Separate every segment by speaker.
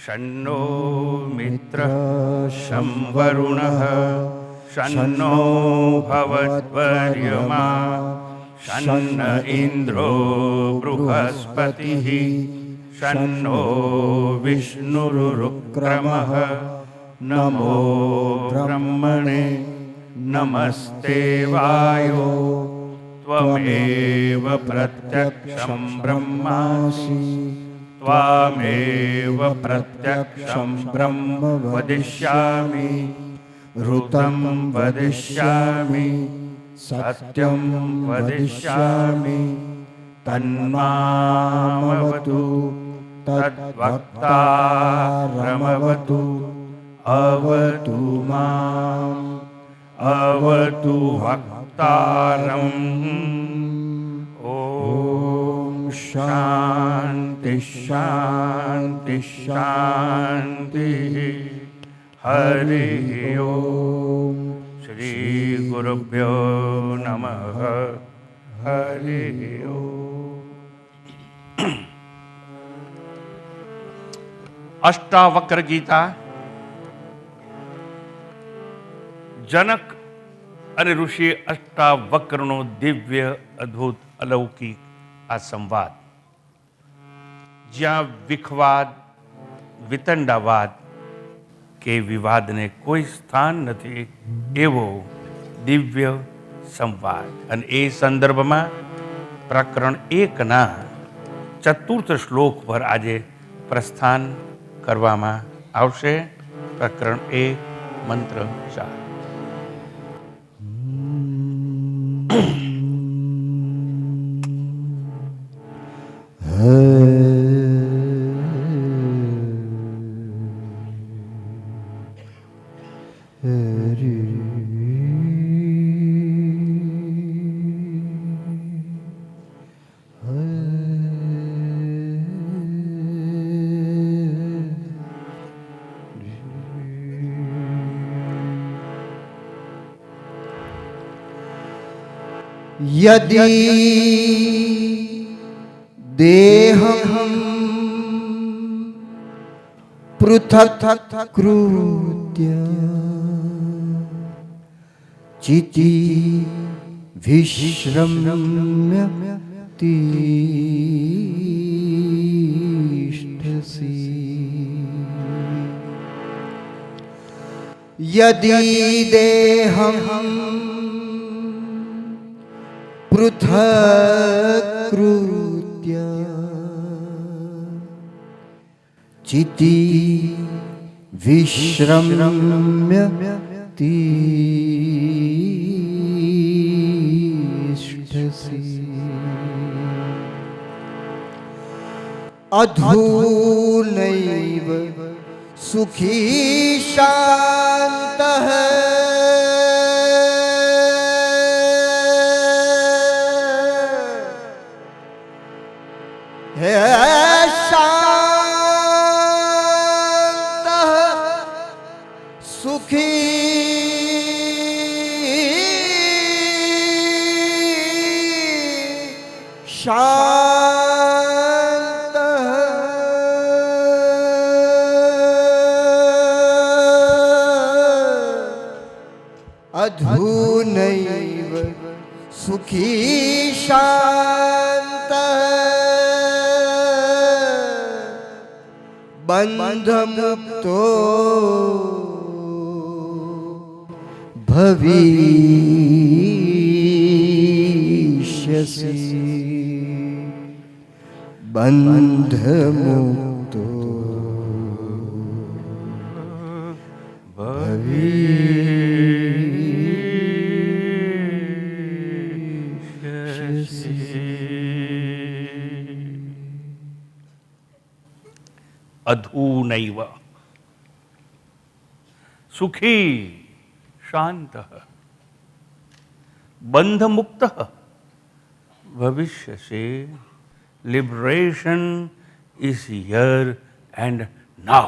Speaker 1: शन्नो मित्रः शं वरुणः शन्नो भवत्वर्यमा शन्न इन्द्रो बृहस्पतिः शन्नो विष्णुरुक्रमः नमो ब्रह्मणे नमस्ते वायो त्वमेव प्रत्यक्षं ब्रह्मासि त्वामेव प्रत्यक्षं ब्रह्म वदिष्यामि ऋतं वदिष्यामि सत्यं वदिष्यामि तन्मामवतु तद्वक्तारमवतु अवतु माम् अवतु वक्तारम्। ॐ शान्ति शान्ति शान्तिः। हरिः ओम्। श्री गुरुभ्यो नमः। हरिः ओम्। अष्टावक्र गीता जनक અને ઋષિ અષ્ટાવક્રનો દિવ્ય અદ્ભુત અલૌકિક આ સંવાદ, જ્યાં વિખવાદ વિતંડાવાદ કે વિવાદને કોઈ સ્થાન નથી એવો દિવ્ય સંવાદ. અને એ સંદર્ભમાં પ્રકરણ 1ના ચતુર્થ શ્લોક પર આજે પ્રસ્થાન કરવામાં આવશે. પ્રકરણ 1 મંત્ર 4.
Speaker 2: यदि देहं पृथक् कृत्य चिति विश्रम्य तिष्ठसि। यदि देहं पृथक् कृत्य चिति विश्रम्य तिष्ठसि। अधुनैव सुखी शान्तः शान्तः सुखी शान्तः अधुनैव सुखी शान्तः बन्धमुक्तो भविष्यसि। बन्धमुक्तो भविष्यसि।
Speaker 1: अधूनैव सुखी शान्तः बंधमुक्तः भविष्यसि. Liberation is here and now.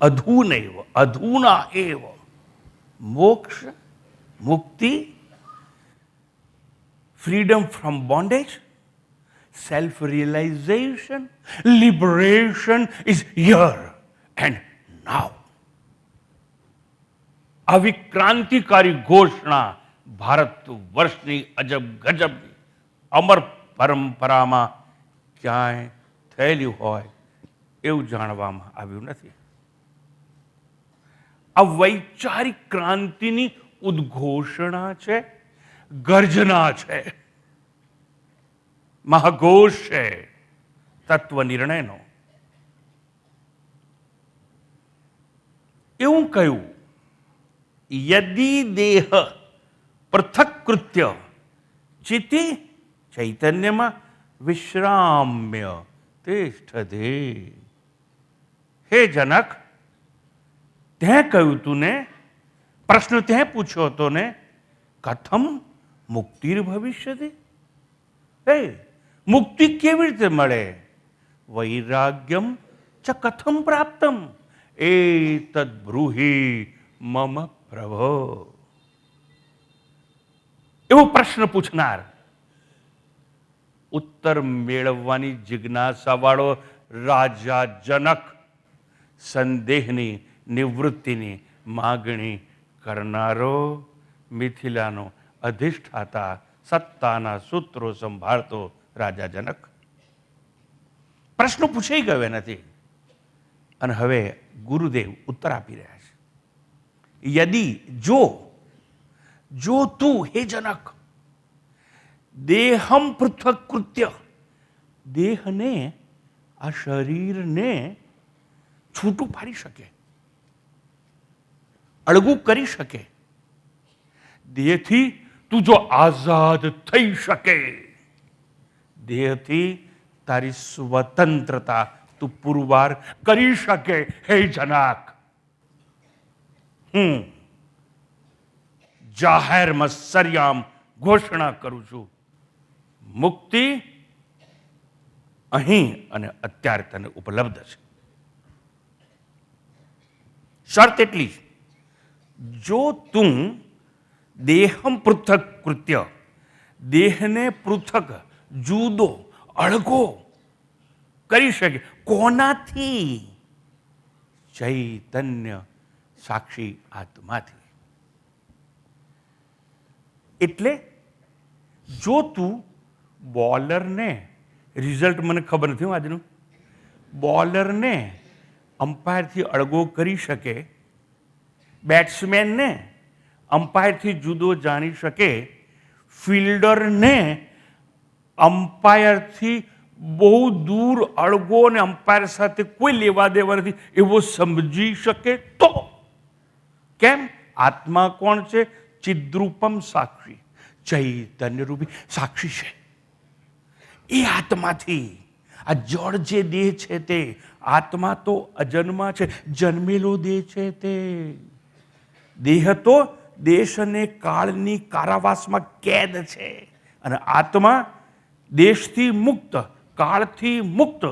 Speaker 1: अधूनैव अधूना एव मोक्ष मुक्ति, freedom from bondage, self-realization, liberation is here and now. આવી ક્રાંતિકારી ઘોષણા ભારત વર્ષની અજબ ગજબની અમર પરંપરામાં ક્યાંય થયેલી હોય એવું જાણવામાં આવ્યું નથી. આ વૈચારિક ક્રાંતિની ઉદ્ઘોષણા છે, ગર્જના છે, મહાઘોષ છે તત્વ નિર્ણયનો. એવું કહ્યું, યદિ દેહ પૃથક્કૃત્ય ચિતિ ચૈતન્યમાં વિશ્રામ્ય તિષ્ઠતે. હે જનક, ત્યાં કહ્યું તું ને, પ્રશ્ન ત્યાં પૂછ્યો હતો ને, કથમ મુક્તિર ભવિષ્યતિ? હે, મુક્તિ કેવી રીતે મળે? વૈરાગ્યમ ચ કથમ પ્રાપ્તમ એતદ બ્રૂહિ મમ પ્રભો. એવો પ્રશ્ન પૂછનાર, ઉત્તર મેળવવાની જિજ્ઞાસાવાળો રાજા જનક, સંદેહની નિવૃત્તિની માગણી કરનારો, મિથિલાનો અધિષ્ઠાતા, સત્તાના સૂત્રો સંભાળતો રાજા જનક પ્રશ્ન પૂછાઈ ગયો નથી. અને હવે ગુરુદેવ ઉત્તર આપી રહ્યા છે. યદિ જો તું હે જનક દેહમ પૃથક્કૃત્ય, દેહને, આ શરીરને છૂટું પાડી શકે, અળગું કરી શકે, દેહથી તું જો આઝાદ થઈ શકે, દેહથી તારી સ્વતંત્રતા તું પુરવાર કરી શકે, હે જનક, હું જાહેરમાં સરિયામ ઘોષણા કરું છું, મુક્તિ અહીં અને અત્યારે તને ઉપલબ્ધ છે. શરત એટલી જ, જો તું દેહમ પૃથક્કૃત્ય, દેહને પૃથક, જુદો, અળગો કરી શકે. કોનાથી? ચૈતન્ય સાક્ષી આત્માથી. એટલે જો તું બોલરને, રિઝલ્ટ મને ખબર નથી આજનું, બોલરને અમ્પાયરથી અળગો કરી શકે, બેટ્સમેનને અમ્પાયરથી જુદો જાણી શકે, ફિલ્ડરને અમ્પાયરથી બહુ દૂર અળગો અને અમ્પાયર સાથે કોઈ લેવા દેવા નથી એવો સમજી શકે, તો કેમ? આત્મા કોણ છે? ચિદ્રૂપમ સાક્ષી, ચૈતન્ય રૂપી સાક્ષી છે. એ આત્માથી આ જળ જે દેહ છે તે, આત્મા તો અજન્મા છે, જન્મેલો દેહ છે તે. દેહ તો દેશ અને કાળની કારાવાસમાં કેદ છે, અને આત્મા દેશથી મુક્ત, કાળથી મુક્ત,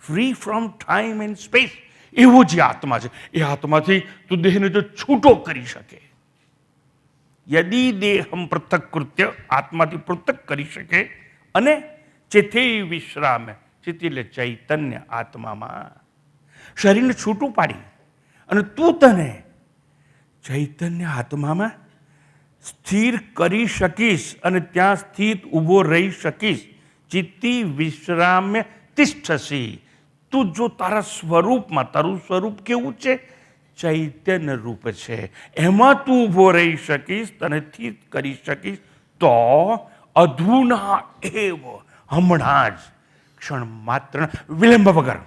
Speaker 1: free from time and space, એવો જે આત્મા છે. એ આત્માથી તું દેહને જો છૂટો કરી શકે, યદિ દેહમ પૃથક્કૃત્ય, આત્માથી પૃથક કરી શકે, અને ચિથી વિશ્રામે, ચિત્ત એટલે ચૈતન્ય આત્મામાં શરીરને છૂટું પાડી અને તું તને ચૈતન્ય આત્મામાં સ્થિર કરી શકીશ અને ત્યાં સ્થિત ઊભો રહી શકીશ. ચિત્તી વિશ્રામ્ય તિષ્ઠસી. તું જો તારા સ્વરૂપમાં, તારું સ્વરૂપ કેવું છે? ચૈતન્ય રૂપ છે, એમાં તું ઊભો રહી શકીશ, તને સ્થિત કરી શકીશ, તો અધુના એવ, હમણાં જ, ક્ષણ માત્ર, વિલંબ વગર,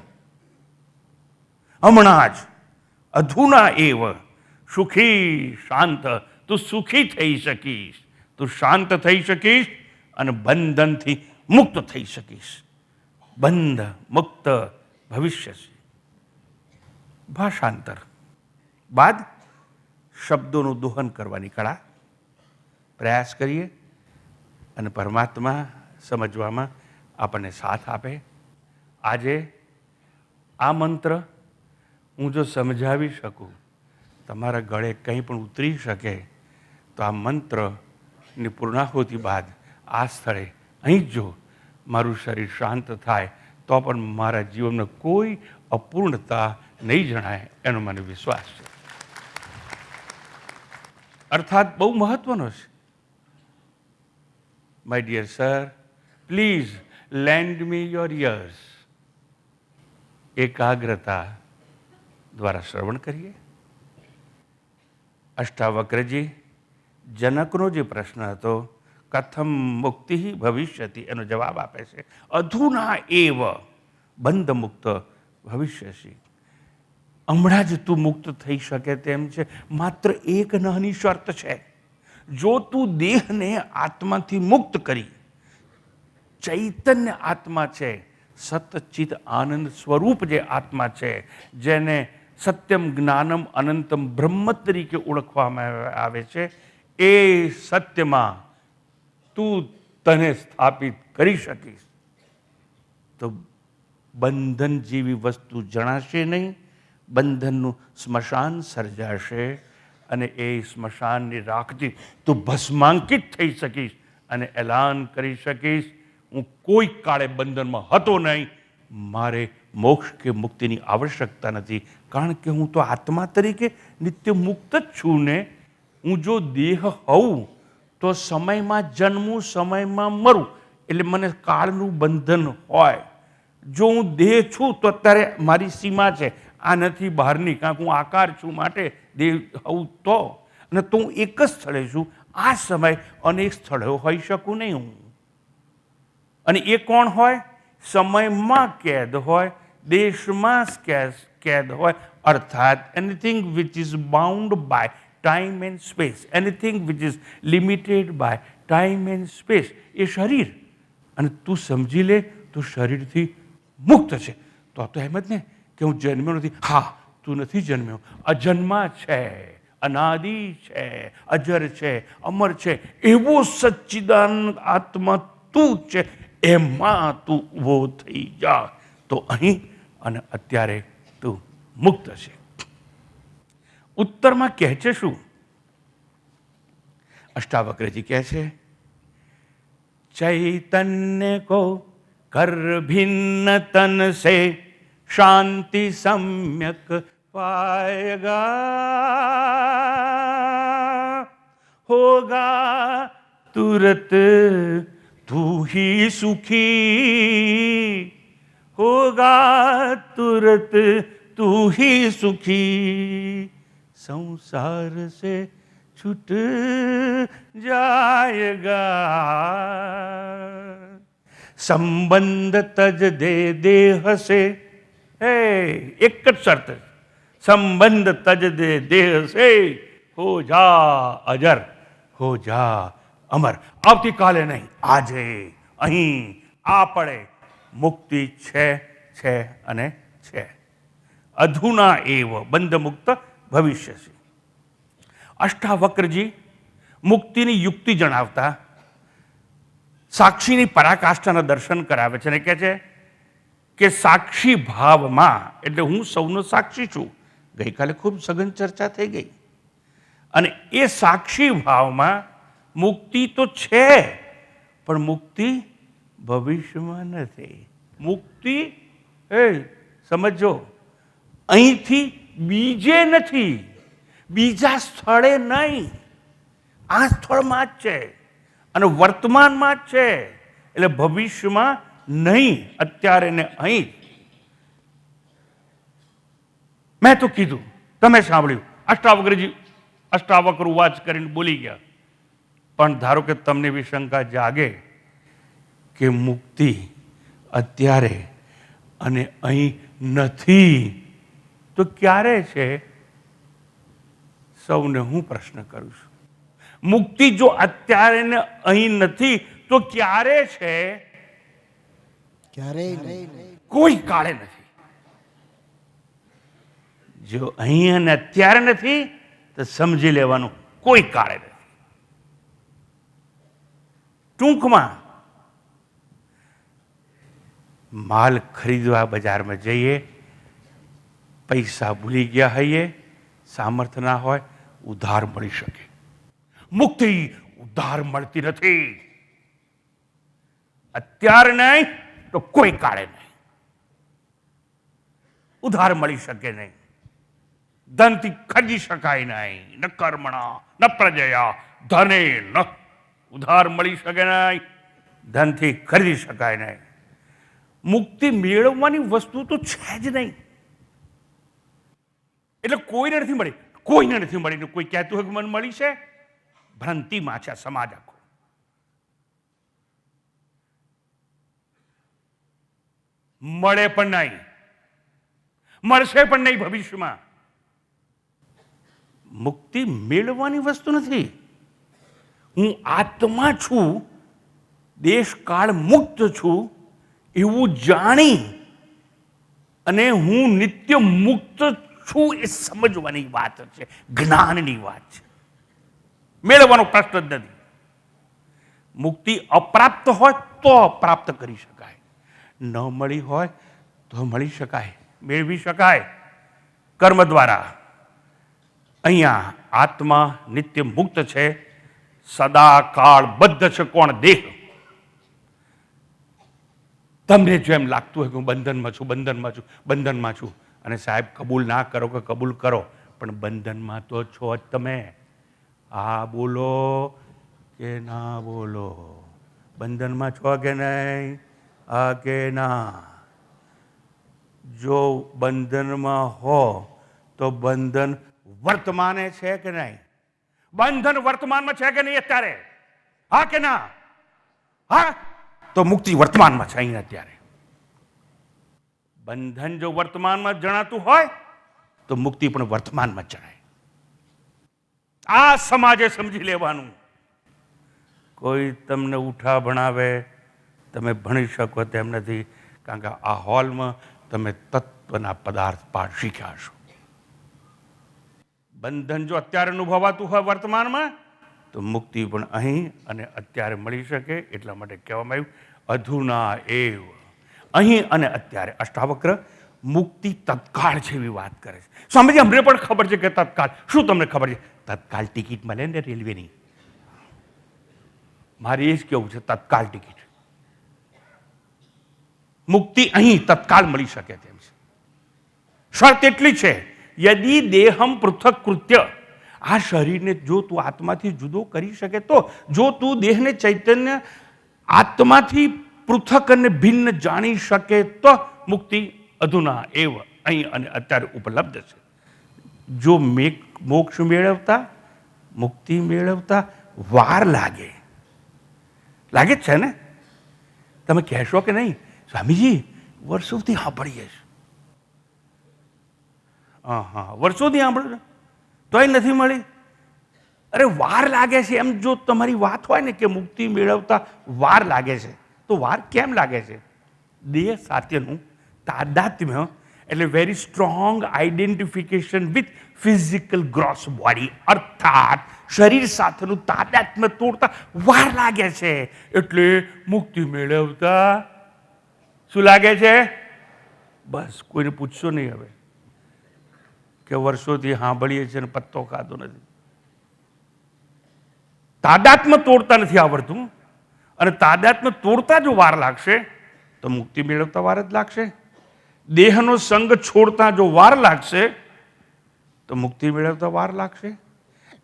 Speaker 1: હમણાં જ, અધુના એવ, સુખી શાંત, તું સુખી થઈ શકીશ, તું શાંત થઈ શકીશ અને બંધનથી મુક્ત થઈ શકીશ. બંધ મુક્ત ભવિષ્ય છે. ભાષાંતર બાદ શબ્દોનું દોહન કરવાની કળા પ્રયાસ કરીએ અને પરમાત્મા સમજવામાં આપણને સાથ આપે. આજે આ મંત્ર હું જો સમજાવી શકું, તમારા ગળે કંઈ પણ ઉતરી શકે, તો આ મંત્રની પૂર્ણાહુતિ બાદ આ સ્થળે અહીં જ જો મારું શરીર શાંત થાય તો પણ મારા જીવનમાં કોઈ અપૂર્ણતા નહીં જણાય, એનો મને વિશ્વાસ છે. અર્થાત બહુ મહત્વનો છે. My dear sir, please lend me your ears. એકાગ્રતા દ્વારા શ્રવણ કરીએ. અષ્ટાવક્રજી, જનકનો જે પ્રશ્ન હતો કથમ મુક્તિ ભવિષ્યતિ, એનો જવાબ આપે છે અધુના એવ બંધ મુક્ત ભવિષ્યસી. હમણાં જ તું મુક્ત થઈ શકે તેમ છે, માત્ર એક નાની શરત છે. જો તું દેહને આત્માથી મુક્ત કરી, ચૈતન્ય આત્મા છે, સતચિત આનંદ સ્વરૂપ જે આત્મા છે, જેને સત્યમ જ્ઞાનમ અનંતમ બ્રહ્મ તરીકે ઓળખવામાં આવે છે, એ સત્યમાં તું તને સ્થાપિત કરી શકીશ તો બંધન જેવી વસ્તુ જણાશે નહીં. બંધનનું સ્મશાન સર્જાશે અને એ સ્મશાનની રાખથી તું ભસ્માંકિત થઈ શકીશ અને એલાન કરી શકીશ, હું કોઈ કાળે બંધનમાં હતો નહીં, મારે મોક્ષ કે મુક્તિની આવશ્યકતા નથી, કારણ કે હું તો આત્મા તરીકે નિત્ય મુક્ત જ છું ને. હું જો દેહ હોઉં તો સમયમાં જન્મું, સમયમાં મરું, એટલે મને કાળનું બંધન હોય. જો હું દેહ છું તો અત્યારે મારી સીમા છે, આ નથી બહારની, કારણ કે હું આકાર છું માટે દેહ હોઉં તો, અને તો હું એક જ સ્થળે છું. આ સમય અનેક સ્થળે હોઈ શકું નહીં હું. અને એ કોણ હોય? સમયમાં કેદ હોય, દેશમાં કેદ હોય, અર્થાત anything which is bound by time and space, anything which is limited by time and space, એ શરીર. અને તું સમજી લે તું શરીરથી મુક્ત છે તો એમ જ ને કે હું જન્મ્યો નથી. હા, તું નથી જન્મ્યો, અજન્મા છે, અનાદિ છે, અજર છે, અમર છે, એવો સચ્ચિદાનંદ આત્મા તું છે. એમાં તું ઊભો થઈ જા તો અહીં અને અત્યારે તું મુક્ત છે. ઉત્તરમાં કહે છે શું? અષ્ટાવક્રજી કહે છે चैतन्य को कर भिन्न तन से शांति सम्यक पाएगा, होगा तुरत तू ही सुखी, होगा तुरत तू ही सुखी, संसार से छूट जाएगा, संबंध तज दे देह से. एक જ શરત, સંબંધ તજ દે દેહ સે, હો જા અજર, હો જા અમર. આવતીકાલે નહીં, આજે અહીં આપણે મુક્તિ છે અને છે. અધુના એવ બંધ મુક્ત ભવિષ્યસી. અષ્ટાવક્રજી મુક્તિની યુક્તિ જણાવતા સાક્ષીની પરાકાષ્ઠાના દર્શન કરાવે છે અને કહે છે કે સાક્ષી ભાવમાં, એટલે હું સૌનો સાક્ષી છું. ગઈકાલે ખૂબ સઘન ચર્ચા થઈ ગઈ. અને એ સાક્ષી ભાવમાં મુક્તિ તો છે, પણ મુક્તિ ભવિષ્યમાં નથી. મુક્તિ સમજો, અહીંથી બીજે નથી, બીજા સ્થળે નહીં, આ સ્થળમાં જ છે અને વર્તમાનમાં જ છે. એટલે ભવિષ્યમાં નહીં, અત્યારે ને અહીં. મેં તો કીધું, તમે સાંભળ્યું, અષ્ટાવક્ર વાચ કરીને બોલી ગયા. પણ ધારો કે તમને એવી શંકા જાગે કે મુક્તિ અત્યારે અને અહીં નથી તો ક્યારે છે? સૌને હું પ્રશ્ન કરું છું, મુક્તિ જો અત્યારે ને અહીં નથી તો ક્યારે છે?
Speaker 2: ક્યારેય નહીં,
Speaker 1: કોઈ કાળે નથી. જો અહીં અને અત્યારે નથી તો સમજી લેવાનું કોઈ કાળે નથી. ટૂંકમાં માલ ખરીદવા બજારમાં જઈએ, પૈસા ભૂલી ગયા હોઈએ, સામર્થ્ય ના હોય, ઉધાર મળી શકે. મુક્તિ ઉધાર મળતી નથી. અત્યારે નહીં તો કોઈ કાળે નહીં. ઉધાર મળી શકે નહીં, ધનથી ખરીદી શકાય નહીં. ન કર્મણા ન પ્રજયા ધને ન, ઉધાર મળી શકે નહીં, ધનથી ખરીદી શકાય નહીં. મુક્તિ મેળવવાની વસ્તુ તો છે જ નહીં. એટલે કોઈને નથી મળી, કોઈને નથી મળી. કોઈ કહેતું હોય કે મને મળી છે, ભ્રાંતિમાં છે સમાજ આખો. મળે પણ નહીં, મળશે પણ નહીં ભવિષ્યમાં. મુક્તિ મેળવવાની વસ્તુ નથી. હું આત્મા છું, દેશકાળ મુક્ત છું એવું જાણી અને હું નિત્ય મુક્ત છું એ સમજવાની વાત છે, જ્ઞાનની વાત છે. મેળવવાનો પ્રશ્ન જ નથી. મુક્તિ અપ્રાપ્ત હોય તો પ્રાપ્ત કરી શકાય, ન મળી હોય તો મળી શકાય, મેળવી શકાય કર્મ દ્વારા. અહીંયા આત્મા નિત્ય મુક્ત છે, સદા કાળ બદ્ધ છે. કોણ? દેહ. તમને જો એમ લાગતું હોય કે હું બંધનમાં છું, બંધનમાં છું, બંધનમાં છું, અને સાહેબ કબૂલ ના કરો કે કબૂલ કરો, પણ બંધનમાં તો છો જ તમે. હા બોલો કે ના બોલો? બંધનમાં છો કે નહીં? હા કે ના? જો બંધનમાં હો તો બંધન વર્તમાને છે કે નહીં? બંધન વર્તમાનમાં છે કે નહીં અત્યારે? હા કે ના? હા, તો મુક્તિ વર્તમાનમાં છે અહીં અત્યારે. બંધન જો વર્તમાનમાં જણાતું હોય તો મુક્તિ પણ વર્તમાનમાં જણાય. આ સમાજે સમજી લેવાનું. કોઈ તમને ઉઠા ભણાવે, તમે ભણી શકો તેમ નથી, કારણ કે આ હોલમાં તમે તત્વના પદાર્થ પાઠ શીખ્યા છો. બંધન જો અત્યારે અનુભવાતું હોય વર્તમાનમાં તો મુક્તિ પણ અહીં અને અત્યારે મળી શકે. એટલા માટે કહેવામાં આવ્યું અધુના એવ, અહીં અને અત્યારે. અષ્ટાવક્ર મુક્તિ તત્કાળ છે એવી વાત કરે છે. સ્વામીજી અમને પણ ખબર છે કે તત્કાળ. શું તમને ખબર છે? તત્કાળ ટિકિટ મળે ને રેલવેની. મારે એ જ કેવું છે, તત્કાળ ટિકિટ. મુક્તિ અહીં તત્કાળ મળી શકે તેમ છે. શરત એટલી છે, યદિ દેહમ પૃથક કૃત્ય, આ શરીરને જો તું આત્માથી જુદો કરી શકે તો, જો તું દેહને ચૈતન્ય આત્માથી પૃથક અને ભિન્ન જાણી શકે તો મુક્તિ અધુના એવ, અહીં અને અત્યારે ઉપલબ્ધ છે. જો મોક્ષ મેળવતા, મુક્તિ મેળવતા વાર લાગે, લાગે જ છે ને? તમે કહેશો કે નહીં સ્વામીજી વર્ષોથી સાંભળીએ છે? હા, વર્ષોથી સાંભળો તોય નથી મળી. અરે વાર લાગે છે એમ જો તમારી વાત હોય ને કે મુક્તિ મેળવતા વાર લાગે છે, તો વાર કેમ લાગે છે? દેહ સાથેનું તાદાત્મ્ય, એટલે very strong identification with physical gross body, અર્થાત શરીર સાથેનું તાદાત્મ્ય તોડતા વાર લાગે છે. એટલે મુક્તિ મેળવતા શું લાગે છે? બસ કોઈને પૂછશો નહીં હવે કે વર્ષોથી સાંભળીએ છીએ અને પત્તો ખાધો નથી. તાદાત્મ્ય તોડતા નથી આવડતું, અને તાદાત્મ્ય તોડતા જો વાર લાગશે તો મુક્તિ મેળવતા વાર જ લાગશે. દેહનો સંગ છોડતા જો વાર લાગશે તો મુક્તિ મેળવતા વાર લાગશે.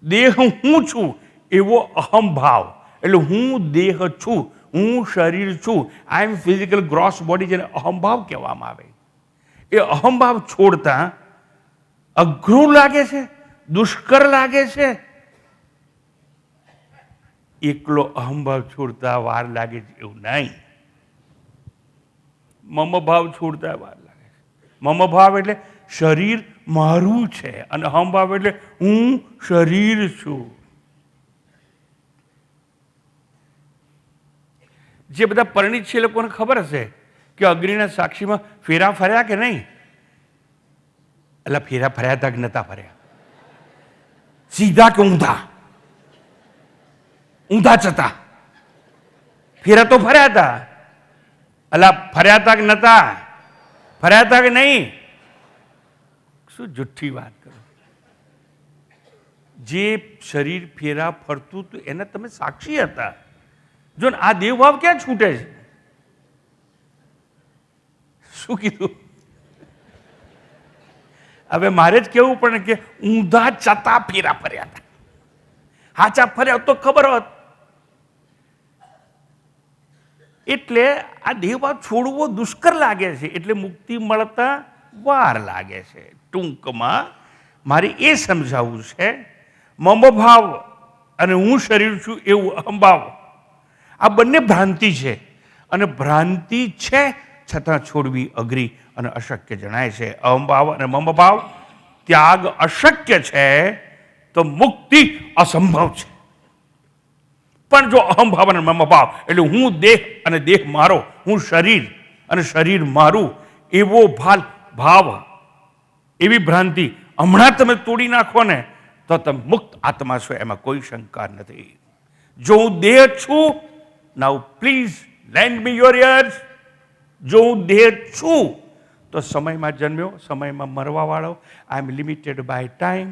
Speaker 1: દેહ હું છું એવો અહમભાવ, એટલે હું દેહ છું, હું શરીર છું, આઈ એમ ફિઝિકલ ગ્રોસ બોડી, જેને અહમભાવ કહેવામાં આવે, એ અહમભાવ છોડતા અઘરું લાગે છે, દુષ્કર લાગે છે. એકલો અહમભાવ છોડતા વાર લાગે છે એવું નહીં. મમ ભાવ છોડતા વાર લાગે છે. મમ ભાવ એટલે શરીર મારું છે, અને અહમભાવ એટલે હું શરીર છું. જે બધા પરિણિત છે એ લોકોને ખબર હશે કે અગ્નિના સાક્ષીમાં ફેરા ફર્યા કે નહીં? એટલે ફેરા ફર્યા હતા કે નતા ફર્યા? સીધા કે ઊંધા? ઊંધા જતા ફેરા તો ફર્યા હતા. એટલે ફર્યા હતા કે નતા ફર્યા હતા કે નહીં? શું જુઠ્ઠી વાત કરો. જે શરીર ફેરા ફરતું હતું એના તમે સાક્ષી હતા. જો આ દેવભાવ ક્યાં છૂટે છે? શું કીધું? હવે મારે જ કેવું પડે કે ઊંધા ચતા ફેરા ફર્યા હતા. હાચા ફર્યા તો ખબર હોત. એટલે આ દેહભાવ છોડવો દુષ્કર લાગે છે, એટલે મુક્તિ મળતા વાર લાગે છે. ટૂંકમાં મારે એ સમજાવવું છે, મમભાવ અને હું શરીર છું એવું અહંભાવ, આ બંને ભ્રાંતિ છે. અને ભ્રાંતિ છે છતાં છોડવી અઘરી અને અશક્ય જણાય છે. અહંભાવ અને મમભાવ ત્યાગ અશક્ય છે તો મુક્તિ અસંભવ છે. પણ જો અહંભાવ અને મમભાવ એટલે હું દેહ અને દેહ મારો, હું શરીર અને શરીર મારું, એવો ભાવ, એવી ભ્રાંતિ હમણાં તમે તોડી નાખો ને તો તમે મુક્ત આત્મા છો, એમાં કોઈ શંકા નથી. જો હું દેહ છું, now please lend me your ears, જો હું દેહ છું તો સમયમાં જન્મ્યો, સમયમાં મરવા વાળો. I am limited by time,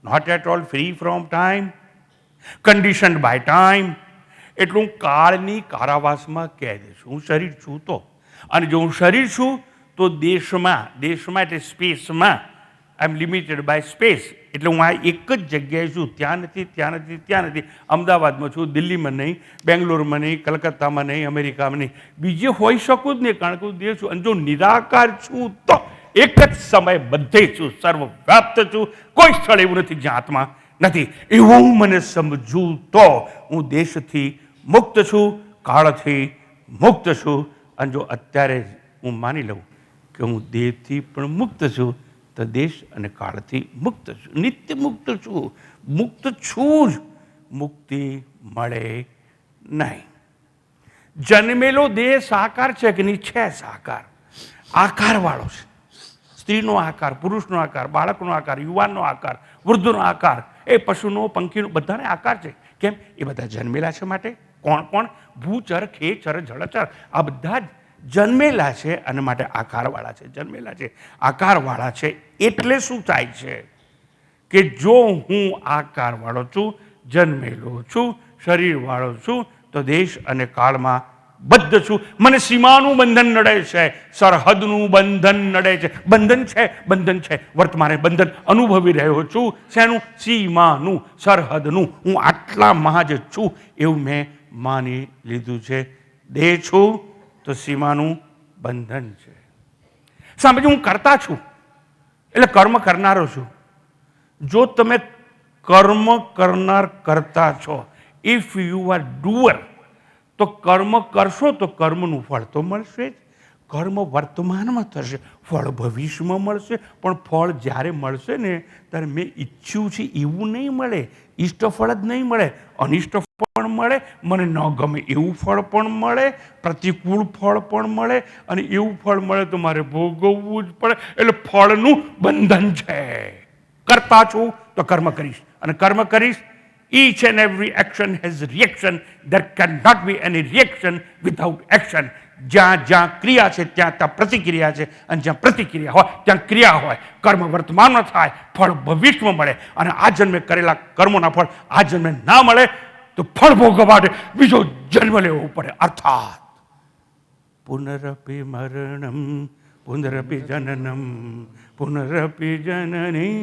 Speaker 1: not at all free from time, conditioned by time. એટલું કાળની કારાવાસમાં કેદ છું. હું શરીર છું તો, અને જો હું શરીર છું તો દેશમાં એટલે સ્પેસમાં આઈ એમ લિમિટેડ બાય સ્પેસ. એટલે હું આ એક જ જગ્યાએ છું, ત્યાં નથી. અમદાવાદમાં છું, દિલ્હીમાં નહીં, બેંગ્લોરમાં નહીં, કલકત્તામાં નહીં, અમેરિકામાં નહીં, બીજે હોઈ શકું જ નહીં, કારણ કે હું દેહ છું. અને જો નિરાકાર છું તો એક જ સમય બધે છું, સર્વવ્યાપ્ત છું. કોઈ સ્થળ એવું નથી જ્યાં આત્મા નથી. એવું હું મને સમજું તો હું દેશથી મુક્ત છું, કાળથી મુક્ત છું. અને જો અત્યારે હું માની લઉં કે હું દેહથી પણ મુક્ત છું તો દેશ અને કાળથી મુક્ત છું, નિત્ય મુક્ત છું. મુક્ત છું જ, મુક્તિ મળે નહીં. જન્મેલો દેહ સાકાર છે કે નહીં? છે સાકાર, આકારવાળો છે. સ્ત્રીનો આકાર, પુરુષનો આકાર, બાળકનો આકાર, યુવાનનો આકાર, વૃદ્ધનો આકાર, એ પશુનો, પંખીનો, બધાને આકાર છે. કેમ? એ બધા જન્મેલા છે માટે. કોણ? ભૂચર, ખેચર, જળચર, આ બધા જ જન્મેલા છે અને માટે આકારવાળા છે. જન્મેલા છે, આકારવાળા છે. એટલે શું થાય છે કે જો હું આકારવાળો છું, જન્મેલો છું, શરીરવાળો છું, તો દેશ અને કાળમાં બદ્ધ છું. મને સીમાનું બંધન નડે છે, સરહદનું બંધન નડે છે. બંધન છે, વર્તમાને બંધન અનુભવી રહ્યો છું. શેનું? સીમાનું, સરહદનું. હું આટલામાં જ છું એવું મેં માની લીધું છે. દેહ છું તો સીમાનું બંધન છે. સાંભળજો, હું કરતા છું એટલે કર્મ કરનારો છું. જો તમે કર્મ કરનાર કરતા છો, ઇફ યુ આર ડુઅર, તો કર્મ કરશો તો કર્મનું ફળ તો મળશે જ. કર્મ વર્તમાનમાં થશે, ફળ ભવિષ્યમાં મળશે. પણ ફળ જ્યારે મળશે ને ત્યારે મેં ઈચ્છ્યું છે એવું નહીં મળે. ઈષ્ટ ફળ જ નહીં મળે, અનિષ્ટ પણ મળે, મને ન ગમે એવું ફળ પણ મળે, પ્રતિકૂળ ફળ પણ મળે. અને એવું ફળ મળે તો મારે ભોગવવું જ પડે. એટલે ફળનું બંધન છે. કરતા છું તો કર્મ કરીશ, અને કર્મ કરીશ. Each and every action has reaction. There cannot be any reaction without action. જ્યાં જ્યાં ક્રિયા છે ત્યાં પ્રતિક્રિયા છે, અને જ્યાં પ્રતિક્રિયા હોય ત્યાં ક્રિયા હોય. કર્મ વર્તમાનમાં થાય, ફળ ભવિષ્યમાં મળે. અને આ જન્મે કરેલા કર્મોના ફળ આ જન્મે ના મળે તો ફળ ભોગવવા માટે બીજો જન્મ લેવો પડે. અર્થાત પુનરપી મરણમ પુનરપી જનનમ પુનરપી જનની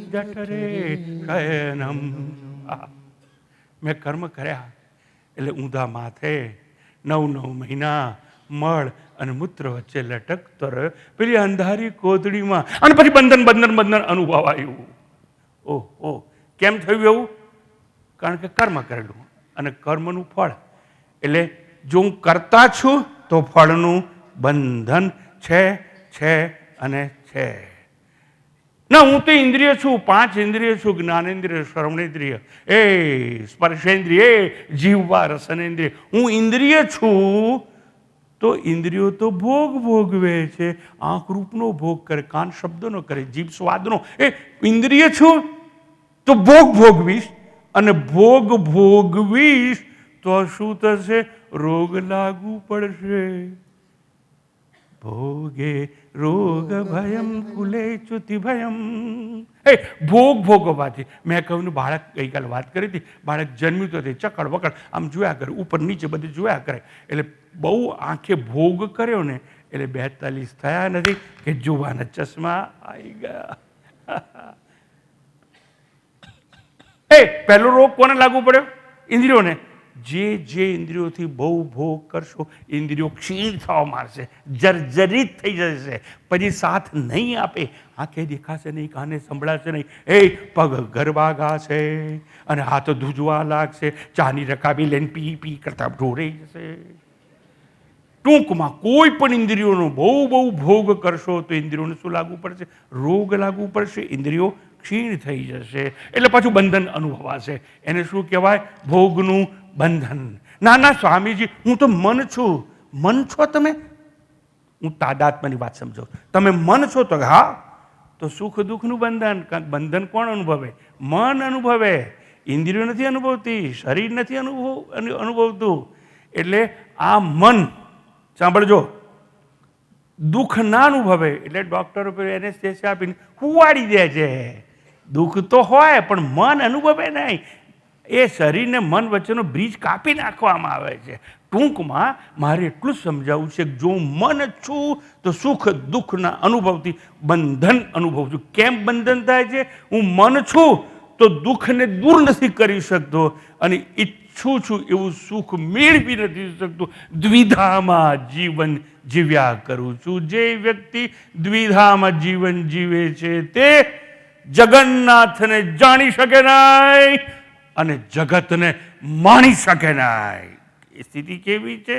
Speaker 1: જઠરે શયનમ. મેં કર્મ કર્યા એટલે ઊંધા માથે 9 મહિના મળ અને મૂત્ર વચ્ચે લટકતો રહ્યો, પેલી અંધારી કોથળીમાં. અને પછી બંધન અનુભવાયું. ઓહો, કેમ થયું એવું? કારણ કે કર્મ કરેલું અને કર્મનું ફળ. એટલે જો હું કરતા છું તો ફળનું બંધન છે અને છે. ના, હું તો ઇન્દ્રિય છું, 5 ઇન્દ્રિય છું: જ્ઞાનેન્દ્રિય, શ્રવણેન્દ્રિય, સ્પર્શેન્દ્રિય, જીવવા, રસનેન્દ્રિય. હું ઇન્દ્રિય છું તો ઇન્દ્રિયો તો ભોગવે છે. આંખ રૂપનો ભોગ કરે, કાન શબ્દનો કરે, જીભ સ્વાદનો. એ ઇન્દ્રિય છું તો ભોગવીશ, અને ભોગવીશ તો શું થશે? રોગ લાગુ પડશે. ભોગે રોગ ભયમ કુલે ચ્યુતિ ભયમ. ભોગવવાથી મેં કહ્યું, બાળક ગઈકાલે વાત કરી હતી, બાળક જન્મ્યું તો તે ચકડ વકડ આમ જોયા કરે, ઉપર નીચે બધે જોયા કરે. એટલે બહુ આંખે ભોગ કર્યો ને એટલે 42 થયા નથી કે જોવાના ચશ્મા આવી ગયા. પહેલો રોગ કોને લાગુ પડ્યો? ઇન્દ્રિયોને. જે ઇન્દ્રિયોથી બહુ ભોગ કરશો ઇન્દ્રિયો ક્ષીણ થવા માંડશે, જર્જરિત થઈ જશે, પછી સાથ નહીં આપે. આંખે દેખાશે નહીં, કાને સંભળાશે નહીં, પગ ગરબા ગાશે અને હાથ ધ્રુજવા લાગશે, ચાની રકાબી લઈને પી કરતા ઢોરાઈ જશે. ટૂંકમાં કોઈ પણ ઇન્દ્રિયોનો બહુ ભોગ કરશો તો ઇન્દ્રિયોને શું લાગુ પડશે? રોગ લાગુ પડશે, ઇન્દ્રિયો ક્ષીણ થઈ જશે. એટલે પાછું બંધન અનુભવાશે. એને શું કહેવાય? ભોગનું બંધન. ના સ્વામીજી, હું તો મન છું. મન છો તમે? હું તાદાત્મ્યની વાત સમજો. તમે મન છો તો હા, તો સુખ દુઃખનું બંધન. બંધન કોણ અનુભવે? મન અનુભવે. ઇન્દ્રિયો નથી અનુભવતી, શરીર નથી અનુભવતું. એટલે આ મન, સાંભળજો, દુઃખ ના અનુભવે એટલે ડોક્ટરો પર એનેસ્થેસિયા આપીને હુવાડી દે છે. દુઃખ તો હોય પણ મન અનુભવે નહીં. એ શરીરને મન વચ્ચેનો બ્રિજ કાપી નાખવામાં આવે છે. ટૂંકમાં મારે એટલું જ સમજાવવું છે કે જો હું મન છું તો સુખ દુઃખના અનુભવથી બંધન અનુભવું છું. કેમ બંધન થાય છે? હું મન છું તો દુઃખને દૂર નથી કરી શકતો અને ઈચ્છું છું એવું સુખ મેળવી નથી શકતો. દ્વિધામાં જીવન જીવ્યા કરું છું. જે વ્યક્તિ દ્વિધામાં જીવન જીવે છે તે જગન્નાથને જાણી શકે નહીં અને જગતને માણી શકે નહીં. એ સ્થિતિ કેવી છે?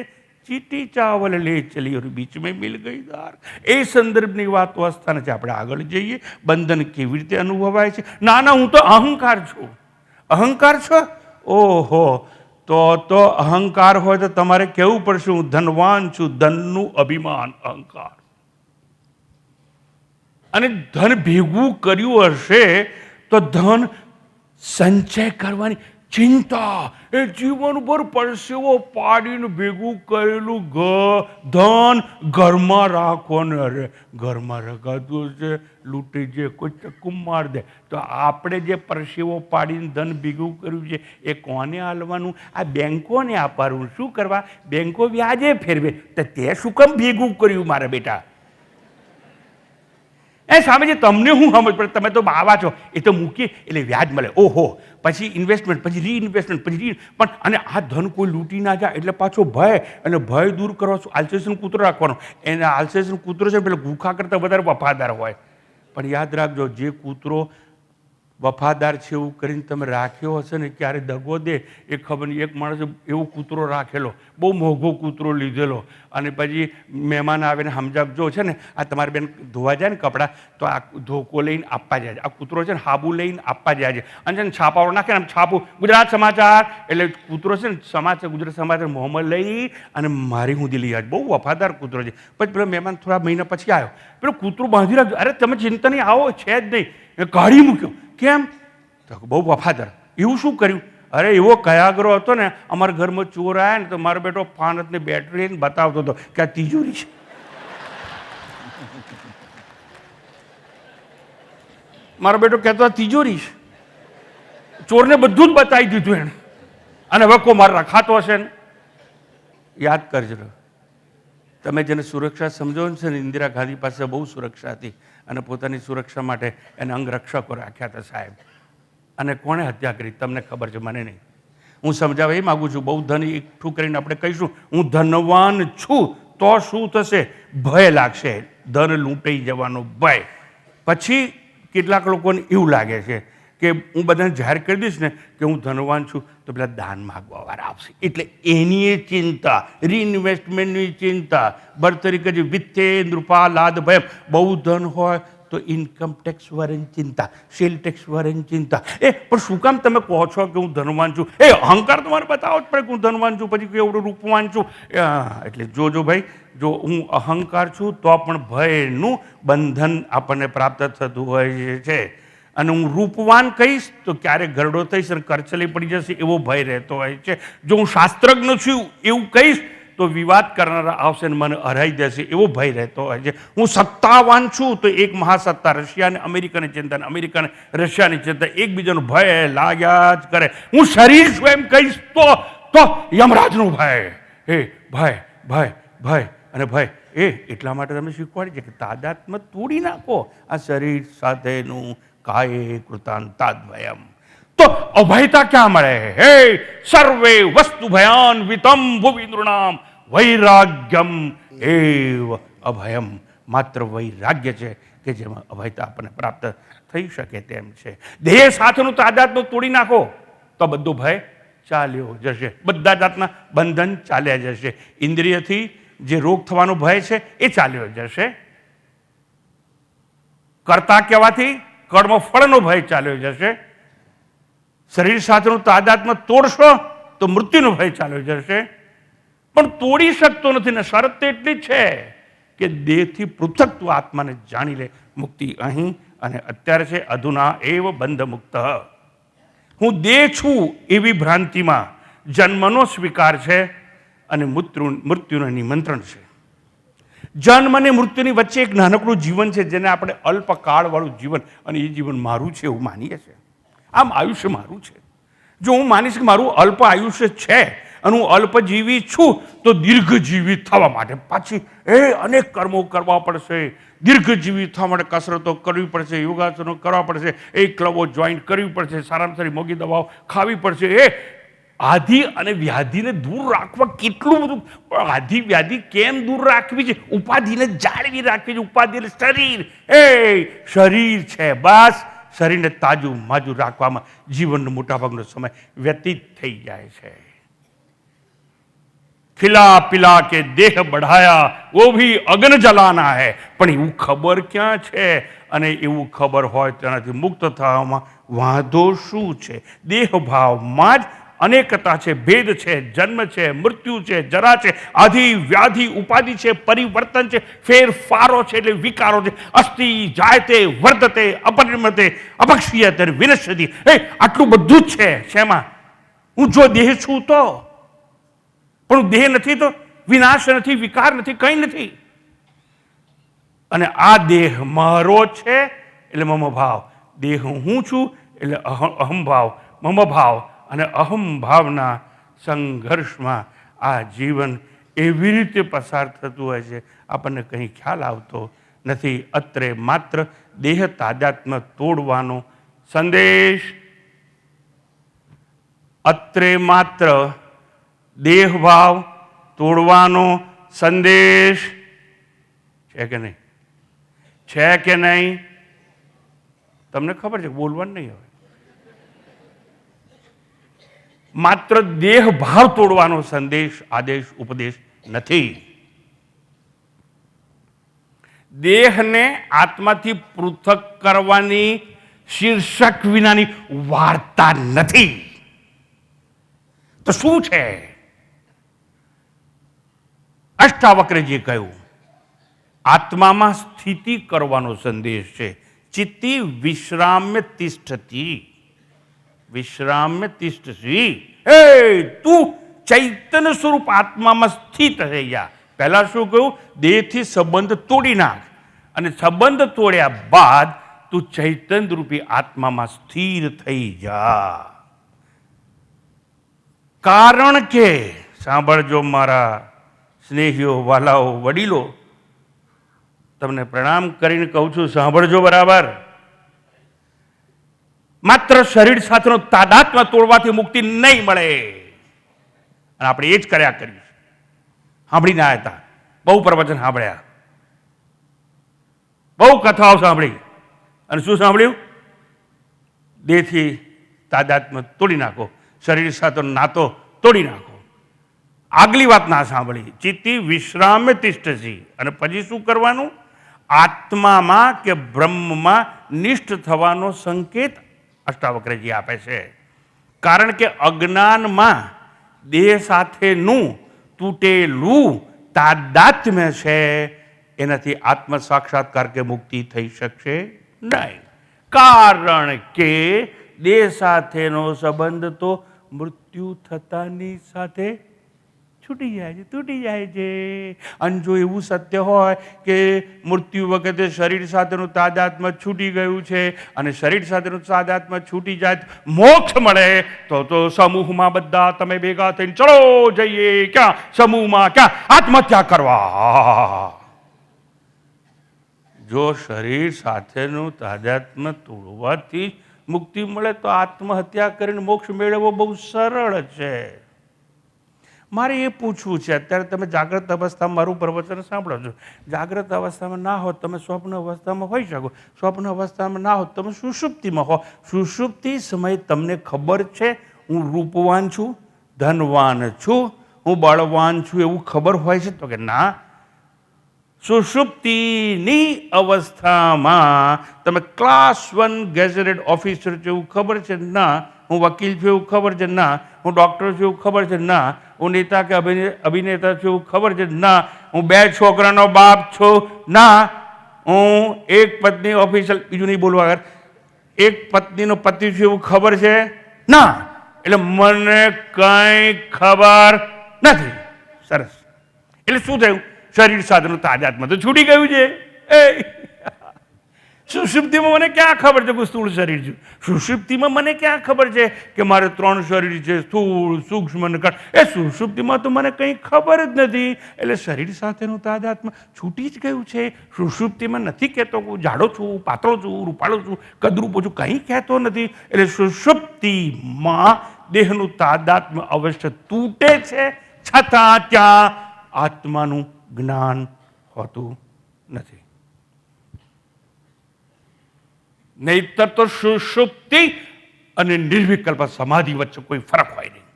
Speaker 1: ચીટી ચાવલ લે ચલી और बीच में मिल गई दार. એ સંદર્ભની વાત અવસ્થાને છે. આપણે આગળ જઈએ. બંધન કેવી રીતે અનુભવાય છે? ના હું તો અહંકાર છું. અહંકાર છો? ઓહો, તો અહંકાર હોય તો તમારે કહેવું પડશે હું ધનવાન છું. ધનનું અભિમાન, અહંકાર. અને ધન ભેગું કર્યું હશે તો ધન સંચય કરવાની ચિંતા. એ જીવનભર પરસેવો પાડીને ભેગું કરેલું ધન ઘરમાં રાખો ને. અરે ઘરમાં રખાતું છે, લૂંટી જે કોઈ ચક્કુ માર દે. તો આપણે જે પરસેવો પાડીને ધન ભેગું કર્યું છે એ કોને આલવાનું? આ બેંકોને આપવાનું. શું કરવા? બેંકો વ્યાજે ફેરવે. તો તે શું કામ ભેગું કર્યું મારા બેટા? સ્વામીજી તમને હું સમજ પડે? તમે તો બાવા છો. એ તો મૂકીએ એટલે વ્યાજ મળે. ઓહો, પછી ઇન્વેસ્ટમેન્ટ, પછી રીઇન્વેસ્ટમેન્ટ, પછી પણ અને આ ધન કોઈ લૂંટી ના જાય એટલે પાછો ભય. અને ભય દૂર કરવા આલ્સેશન કૂતરો રાખવાનો. એને આલ્સેશન કૂતરો છે પેલા ભૂખા કરતાં વધારે વફાદાર હોય. પણ યાદ રાખજો, જે કૂતરો વફાદાર છે એવું કરીને તમે રાખ્યો હશે ને, ક્યારે દગો દે એ ખબર નહીં. એક માણસે એવો કૂતરો રાખેલો, બહુ મોંઘો કૂતરો લીધેલો, અને પછી મહેમાન આવે ને સમજાવજો છે ને, આ તમારી બેન ધોવા જાય ને કપડાં તો આ ધોકો લઈને આપવા જાય છે. આ કૂતરો છે ને હાબુ લઈને આપવા જાય છે. અને છે ને છાપાઓ નાખે ને, આમ છાપું ગુજરાત સમાચાર એટલે કૂતરો છે ને સમાચાર, ગુજરાત સમાચાર મોહમ્મદ લઈ અને મારી હું દિલ્હી આવે. બહુ વફાદાર કૂતરો છે. પછી પેલો મહેમાન થોડા મહિના પછી આવ્યો, પેલો કૂતરો બાંધી રાખજો. અરે તમે ચિંતા નહીં, આવો છે જ નહીં. એ કાઢી મૂક્યો. કેમ? તો બહુ વફાદાર. એવું શું કર્યું? અરે એવો કયાગરો હતો ને, અમારા ઘરમાં ચોર આવ્યા ને તો મારો બેટો ફાનતની બેટરી લઈને બતાવતો હતો કે આ તિજોરી છે. મારો બેટો કહેતો તિજોરી છે. ચોરને બધું જ બતાવી દીધું એને. અને હવે કો મારે રખાતો હશે ને. યાદ કરજો, તમે જેને સુરક્ષા સમજો છે ને, ઇન્દિરા ગાંધી પાસે બહુ સુરક્ષા હતી અને પોતાની સુરક્ષા માટે એને અંગરક્ષકો રાખ્યા હતા સાહેબ. અને કોણે હત્યા કરી તમને ખબર છે, મને નહીં. હું સમજાવવા એ માગું છું. બહુ ધન એકઠું કરીને આપણે કહીશું હું ધનવાન છું તો શું થશે? ભય લાગશે, ધન લૂંટાઈ જવાનો ભય. પછી કેટલાક લોકોને એવું લાગે છે કે હું બધાને જાહેર કરી દઈશ ને કે હું ધનવાન છું તો પેલા દાન માગવાવાળા આવશે, એટલે એની એ ચિંતા, રીઇન્વેસ્ટમેન્ટની ચિંતા. બરતરી જે વિત્તે નૃપા લાદ ભય. બહુ ધન હોય તો ઇન્કમ ટેક્સ વાળાની ચિંતા, સેલ ટેક્સ વાળાની ચિંતા. પણ શું કામ તમે કહો છો કે હું ધનવાન છું? અહંકાર તમારે બતાવો જ પડે કે હું ધનવાન છું, પછી કેવડું રૂપવાન છું. એટલે જોજો ભાઈ, જો હું અહંકાર છું તો પણ ભયનું બંધન આપણને પ્રાપ્ત થતું હોય છે. અને હું રૂપવાન કહીશ તો ક્યારેક ગરડો થઈશ અને કરચલી પડી જશે એવો ભય રહેતો હોય છે. જો હું શાસ્ત્રજ્ઞ છું એવું કહીશ તો વિવાદ કરનારા આવશે અને મને હરાઈ દેશે એવો ભય રહેતો હોય છે. હું સત્તાવાન છું તો એક મહાસત્તા રશિયાને અમેરિકાની ચિંતા, અમેરિકાને રશિયાની ચિંતા, એકબીજાનો ભય લાગ્યા જ કરે. હું શરીર છું એમ કહીશ તો યમરાજનો ભય. ભય ભય ભય અને ભાઈ એટલા માટે તમે શીખવાડી છે કે તાદાત્મ્ય તોડી નાખો આ શરીર સાથેનું કાયે કૃતાંતાદ્વયમ. તો અભયતા ક્યાં મળે? હે સર્વે વસ્તુ ભયાન્વિતમ ભુવિ નૃણામ વૈરાગ્યમ એવ અભયમ. માત્ર વૈરાગ્ય છે કે જેમાં અભયતા આપણને પ્રાપ્ત થઈ શકે તેમ છે. દેહ સાથેનું તાદાત્મ્ય તોડી નાખો તો બધો ભય ચાલ્યો જશે, બધા જાતના બંધન ચાલ્યા જશે. ઇન્દ્રિયથી જે રોગ થવાનો ભય છે એ ચાલ્યો જશે. કર્તા કહેવાથી કર્મફળનો ભય ચાલ્યો જશે. શરીર સાથેનું તાદાત્મ્ય તોડશો તો મૃત્યુનો ભય ચાલ્યો જશે. પણ તોડી શકતો નથી ને શરત તો એટલી જ છે કે દેહથી પૃથક તું આત્માને જાણી લે. મુક્તિ અહીં અને અત્યારે છે. અધુના એવ બંધ મુક્ત. હું દેહ છું એવી ભ્રાંતિમાં જન્મનો સ્વીકાર છે અને મૃત્યુનું નિમંત્રણ છે. જન્મ અને મૃત્યુની વચ્ચે એક નાનકડું જીવન છે જેને આપણે અલ્પકાળવાળું જીવન, અને એ જીવન મારું છે એવું માનીએ છીએ. આમ આયુષ્ય મારું છે. જો હું માનીશ કે મારું અલ્પ આયુષ્ય છે અને હું અલ્પજીવી છું તો દીર્ઘજીવી થવા માટે પાછી અનેક કર્મો કરવા પડશે. દીર્ઘજીવી થવા માટે કસરતો કરવી પડશે, યોગાસનો કરવા પડશે, ક્લબો જોઈન કરવી પડશે, સારામાં સારી મોંઘી દવાઓ ખાવી પડશે. આધિ અને વ્યાધિને દૂર રાખવા કેટલું બધું. આધિ વ્યાધિ કેમ દૂર રાખવી છે? ઉપાધિને જાળવી રાખવી છે. ઉપાધિ શરીર શરીર છે, બસ શરીરને તાજું માજું રાખવામાં જીવનનો મોટાભાગનો સમય વ્યતીત થઈ જાય છે. ખિલા પિલા કે દેહ બઢાયા વો ભી અગ્ન જલાના હૈ. પણ એવું ખબર ક્યાં છે? અને એવું ખબર હોય તેનાથી મુક્ત થવામાં વાંધો શું છે? દેહ ભાવમાં જ અનેકતા છે, ભેદ છે, જન્મ છે, મૃત્યુ છે, જરા છે, આધિ વ્યાધિ ઉપાધિ છે, પરિવર્તન છે, ફેરફારો છે એટલે વિકારો છે. અસ્થિ જાયતે વર્ધતે અપરિણમતે અપક્ષીયતે વિનશ્યતિ. આટલું બધું જ છે. શેમાં? હું જો દેહ છું તો, પણ દેહ નથી તો વિનાશ નથી, વિકાર નથી, કંઈ નથી. અને આ દેહ મારો છે એટલે મમ ભાવ. દેહ હું છું એટલે અહમ ભાવ, મમ ભાવ અને અહમ ભાવના સંઘર્ષમાં આ જીવન એવી રીતે પસાર થતું હોય છે આપણને કંઈ ખ્યાલ આવતો નથી. અત્રે માત્ર દેહ તાદાત્મ્ય તોડવાનો સંદેશ, અત્રે માત્ર દેહભાવ તોડવાનો સંદેશ છે કે નહીં? છે કે નહીં? તમને ખબર છે, બોલવાનું નહીં. હવે માત્ર દેહ ભાવ તોડવાનો સંદેશ, આદેશ, ઉપદેશ નથી. દેહને આત્માથી પૃથક કરવાની શીર્ષક વિનાની વાર્તા નથી. તો શું છે? અષ્ટાવક્રજીએ કહ્યું આત્મામાં સ્થિતિ કરવાનો સંદેશ છે. ચિત્તિ વિશ્રામ્ય તિષ્ઠતિ, વિશ્રામ્ય તિષ્ઠસી. તું ચૈતન્ય સ્વરૂપ આત્મામાં સ્થિત થઈ જા. પહેલા શું કહ્યું? દેહથી સંબંધ તોડી નાખ, અને સંબંધ તોડ્યા બાદ તું ચૈતન્ય રૂપી આત્મામાં સ્થિર થઈ જા. કારણ કે સાંભળજો મારા સ્નેહીઓ, વાલાઓ, વડીલો, તમને પ્રણામ કરીને કહું છું, સાંભળજો બરાબર. માત્ર શરીર સાથેનો તાદાત્મ્ય તોડવાથી મુક્તિ નહીં મળે. અને આપણે એ જ કર્યા કરીશું. સાંભળીને આવ્યા હતા, બહુ પ્રવચન સાંભળ્યા, બહુ કથાઓ સાંભળી, અને શું સાંભળ્યું? દેહથી તાદાત્મ્ય તોડી નાખો, શરીર સાથેનો નાતો તોડી નાખો. આગલી વાત ના સાંભળી. ચિત્તિ વિશ્રામ્ય તિષ્ઠસી. અને પછી શું કરવાનું? આત્મામાં કે બ્રહ્મમાં નિષ્ઠ થવાનો સંકેત અષ્ટાવક્રજી આપે છે. કારણ કે અજ્ઞાનમાં દેહ સાથેનું તૂટેલું તાદાત્મ્ય છે, એનાથી આત્મ સાક્ષાત્કાર કે મુક્તિ થઈ શકશે નહીં. કારણ કે દેહ સાથેનો સંબંધ તો મૃત્યુ થતાની સાથે છૂટી જાય છે, તૂટી જાય છે. અને જો એવું સત્ય હોય કે મૃત્યુ વખતે શરીર સાથેનું તાદાત્મ્ય છૂટી ગયું છે અને શરીર સાથેનું તાદાત્મ્ય છૂટી જાય મોક્ષ મળે, તો સમૂહમાં બધા તમે ભેગા થઈને ચલો જઈએ ક્યાં? સમૂહમાં. ક્યાં? આત્મહત્યા કરવા. જો શરીર સાથેનું તાદાત્મ્ય તોડવાથી મુક્તિ મળે તો આત્મહત્યા કરીને મોક્ષ મેળવવો બહુ સરળ છે. મારે એ પૂછવું છે, અત્યારે તમે જાગ્રત અવસ્થામાં મારું પ્રવચન સાંભળો છો. જાગ્રત અવસ્થામાં ના હો તમે સ્વપ્ન અવસ્થામાં હોઈ શકો, સ્વપ્ન અવસ્થામાં ના હો તમે સુષુપ્તિમાં હો. સુષુપ્તિ સમયે તમને ખબર છે હું રૂપવાન છું, ધનવાન છું, હું બળવાન છું, એવું ખબર હોય છે? તો કે ના. સુષુપ્તિની અવસ્થામાં તમે ક્લાસ 1 ગેઝેટેડ ઓફિસર છો એવું ખબર છે? ના. હું વકીલ છું એવું ખબર છે? ના. હું ડૉક્ટર છું એવું ખબર છે? ના. હું નેતા કે અભિનેતા છું એવું ખબર છે? ના. હું 2 છોકરાનો બાપ છું? ના. હું એક પત્ની ઓફિશિયલ, બીજું નહીં બોલવા આગળ, એક પત્નીનો પતિ છું એવું ખબર છે? ના. એટલે મને કંઈ ખબર નથી. સરસ. એટલે શું થયું? શરીર સાથેનું તાદાત્મ્ય તો છૂટી ગયું છે. સુષુપ્તિમાં મને ક્યાં ખબર છે કે સ્થૂળ શરીર છે? સુષુપ્તિમાં મને ક્યાં ખબર છે કે મારે 3 શરીર છે, સ્થૂળ, સૂક્ષ્મ અને કારણ? સુષુપ્તિમાં તો મને કંઈ ખબર જ નથી. એટલે શરીર સાથેનું તાદાત્મ્ય છૂટી જ ગયું છે. સુષુપ્તિમાં નથી કહેતો હું જાડો છું, પાતળો છું, રૂપાળો છું, કદરૂપો છું, કંઈ કહેતો નથી. એટલે સુષુપ્તિમાં દેહનું તાદાત્મ્ય અવશ્ય તૂટે છે, છતાં ત્યાં આત્માનું જ્ઞાન હોતું નથી. નહીતર તો સુષુપ્તિ અને નિર્વિકલ્પ સમાધિ વચ્ચે કોઈ ફરક હોય નહીં.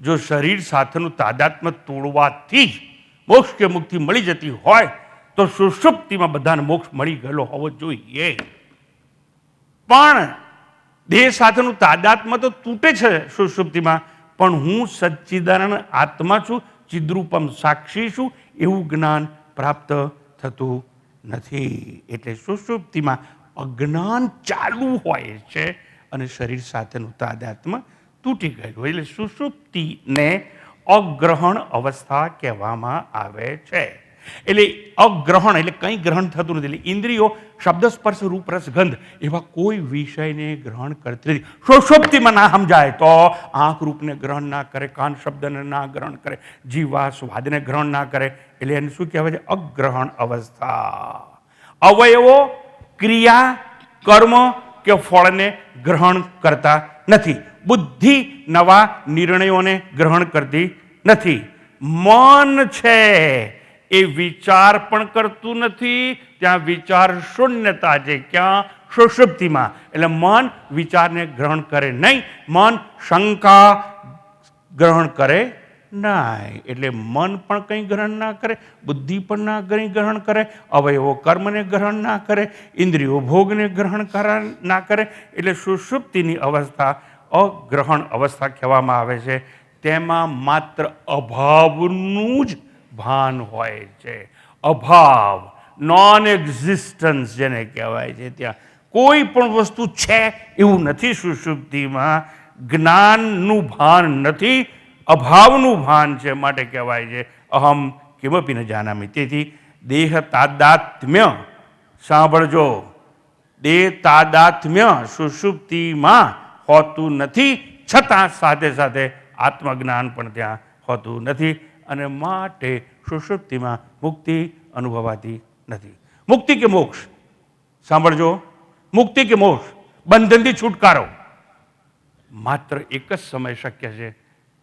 Speaker 1: જો શરીર સાથેનું તાદાત્મ્ય તોડવાથી જ મોક્ષ કે મુક્તિ મળી જતી હોય તો સુષુપ્તિમાં બધાને મોક્ષ મળી ગયેલો હોવો જોઈએ. પણ દેહ સાથેનું તાદાત્મ્ય તો તૂટે છે સુષુપ્તિમાં, પણ હું સચ્ચિદાનંદ આત્મા છું, ચિદ્રૂપમ સાક્ષી છું, એવું જ્ઞાન પ્રાપ્ત થતું નથી. એટલે સુષુપ્તિમાં અજ્ઞાન ચાલુ હોય છે અને શરીર સાથેનું તાદાત્મ્ય તૂટી ગયેલું. એટલે સુષુપ્તિને અગ્રહણ અવસ્થા કહેવામાં આવે છે. એટલે અગ્રહણ એટલે કંઈ ગ્રહણ થતું નથી. એટલે ઇન્દ્રિયો શબ્દ, સ્પર્શ, રૂપ, રસ, ગંધ એવા કોઈ વિષયને ગ્રહણ કરતી નથી. સુષુપ્તિમાં ના સમજાય તો આંખ રૂપને ગ્રહણ ના કરે, કાન શબ્દને ના ગ્રહણ કરે, જીવા સ્વાદને ગ્રહણ ના કરે. એટલે એને શું કહેવાય છે? અગ્રહણ અવસ્થા. અવયવો ક્રિયા, કર્મ કે ફળને ગ્રહણ કરતા નથી. બુદ્ધિ નવા નિર્ણયોને ગ્રહણ કરતી નથી. મન છે એ વિચાર પણ કરતું નથી. ત્યાં વિચાર શૂન્યતા છે. ક્યાં? સુષુપ્તિમાં. એટલે મન વિચારને ગ્રહણ કરે નહીં, મન શંકા ગ્રહણ કરે નહીં. એટલે મન પણ કંઈ ગ્રહણ ના કરે, બુદ્ધિ પણ ના કંઈ ગ્રહણ કરે, અવયવો કર્મને ગ્રહણ ના કરે, ઇન્દ્રિયો ભોગને ગ્રહણ ના કરે. એટલે સુષુપ્તિની અવસ્થા અગ્રહણ અવસ્થા કહેવામાં આવે છે. તેમાં માત્ર અભાવનું જ ભાન હોય છે. અભાવ, નોન એક્ઝિસ્ટન્સ જેને કહેવાય છે. ત્યાં કોઈ પણ વસ્તુ છે એવું નથી. સુષુપ્તિમાં જ્ઞાનનું ભાન નથી, અભાવનું ભાન છે. માટે કહેવાય છે અહમ કિમપી ન જાનામિ. તેથી દેહ તાદાત્મ્ય, સાંભળજો, દેહ તાદાત્મ્ય સુષુપ્તિમાં હોતું નથી, છતાં સાથે સાથે આત્મજ્ઞાન પણ ત્યાં હોતું નથી. અને માટે સુષુપ્તિમાં મુક્તિ અનુભવાતી નથી. મુક્તિ કે મોક્ષ? સાંભળજો, મુક્તિ કે મોક્ષ, બંધનથી છુટકારો માત્ર એક જ સમય શક્ય છે,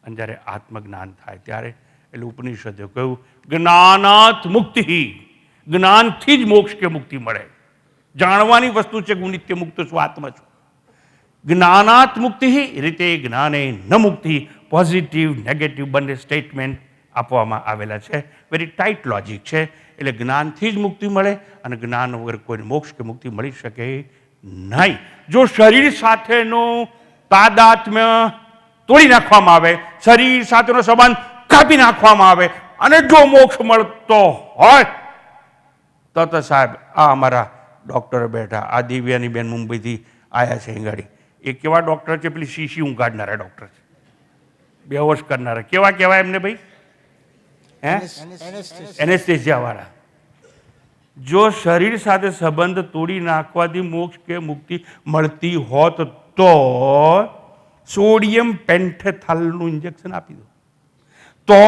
Speaker 1: અને જ્યારે આત્મજ્ઞાન થાય ત્યારે. એટલે ઉપનિષદે કહ્યું જ્ઞાનાત મુક્તિ, જ્ઞાનથી જ મોક્ષ કે મુક્તિ મળે. જાણવાની વસ્તુ છે હું નિત્ય મુક્ત છું, આત્મા છું. જ્ઞાનાત મુક્તિ રીતે જ્ઞાને ન મુક્તિ. પોઝિટિવ નેગેટિવ બંને સ્ટેટમેન્ટ આપવામાં આવેલા છે. વેરી ટાઈટ લોજિક છે. એટલે જ્ઞાનથી જ મુક્તિ મળે અને જ્ઞાન વગર કોઈને મોક્ષ કે મુક્તિ મળી શકે નહીં. જો શરીર સાથેનું તાદાત્મ્ય તોડી નાખવામાં આવે, શરીર સાથેનો સંબંધ કાપી નાખવામાં આવે અને જો મોક્ષ મળતો હોય તો સાહેબ આ અમારા ડૉક્ટર બેઠા, આ દિવ્યાની બેન મુંબઈથી આવ્યા છે અહીં ગાડી. એ કેવા ડૉક્ટર છે? પેલી શીશી ઊંઘાડનારા ડૉક્ટર છે. બેહોશ કરનારા. કેવા કહેવાય એમને ભાઈ? હે? એનેસ્થેસિયાવાળા. જો શરીર સાથે સંબંધ તોડી નાખવાથી મોક્ષ કે મુક્તિ મળતી હોત તો સોડિયમ પેન્ટેથાલનું ઇન્જેક્શન આપી દો. તો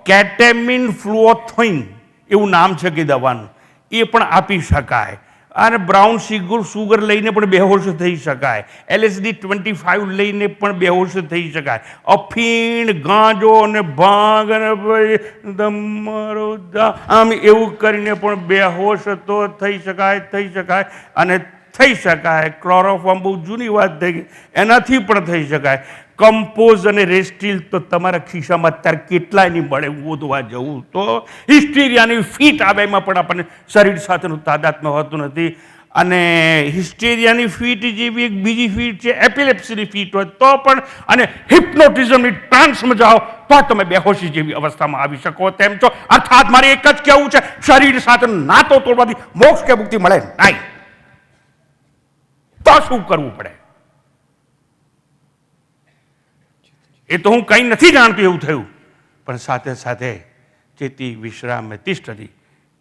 Speaker 1: કેટેમિન ફ્લુઓથોઇન એવું નામ છે કે દવાનું, એ પણ આપી શકાય. અને બ્રાઉન સુગર લઈને પણ બેહોશ થઈ શકાય. LSD 25 લઈને પણ બેહોશ થઈ શકાય. અફીણ, ગાંજો અને ભાંગ અને તમારો આમ એવું કરીને પણ બેહોશ તો થઈ શકાય અને થઈ શકાય. ક્લોરોફોર્મ બહુ જૂની વાત થઈ ગઈ, એનાથી પણ થઈ શકાય. કમ્પોઝ અને રેસ્ટિલ તો તમારા ખિસ્સામાં અત્યારે કેટલાય નહીં મળે. ગોતવા જવું તો હિસ્ટેરિયાની ફીટ આવે, એમાં પણ આપણને શરીર સાથેનું તાદાત્મ્ય હોતું નથી. અને હિસ્ટેરિયાની ફીટ જેવી એક બીજી ફીટ છે એપિલેપ્સીની ફીટ હોય તો પણ, અને હિપ્નોટિઝમની ટ્રાન્સમાં જાઓ તો તમે બેહોશી જેવી અવસ્થામાં આવી શકો તેમ છો. અર્થાત મારે એક જ કહેવું છે, શરીર સાથે નાતો તોડવાથી મોક્ષ કે મુક્તિ મળે નહીં. તો શું કરવું પડે? એ તો હું કંઈ નથી જાણતું એવું થયું, પણ સાથે સાથે ચેતી વિશ્રામ તિષ્ઠતી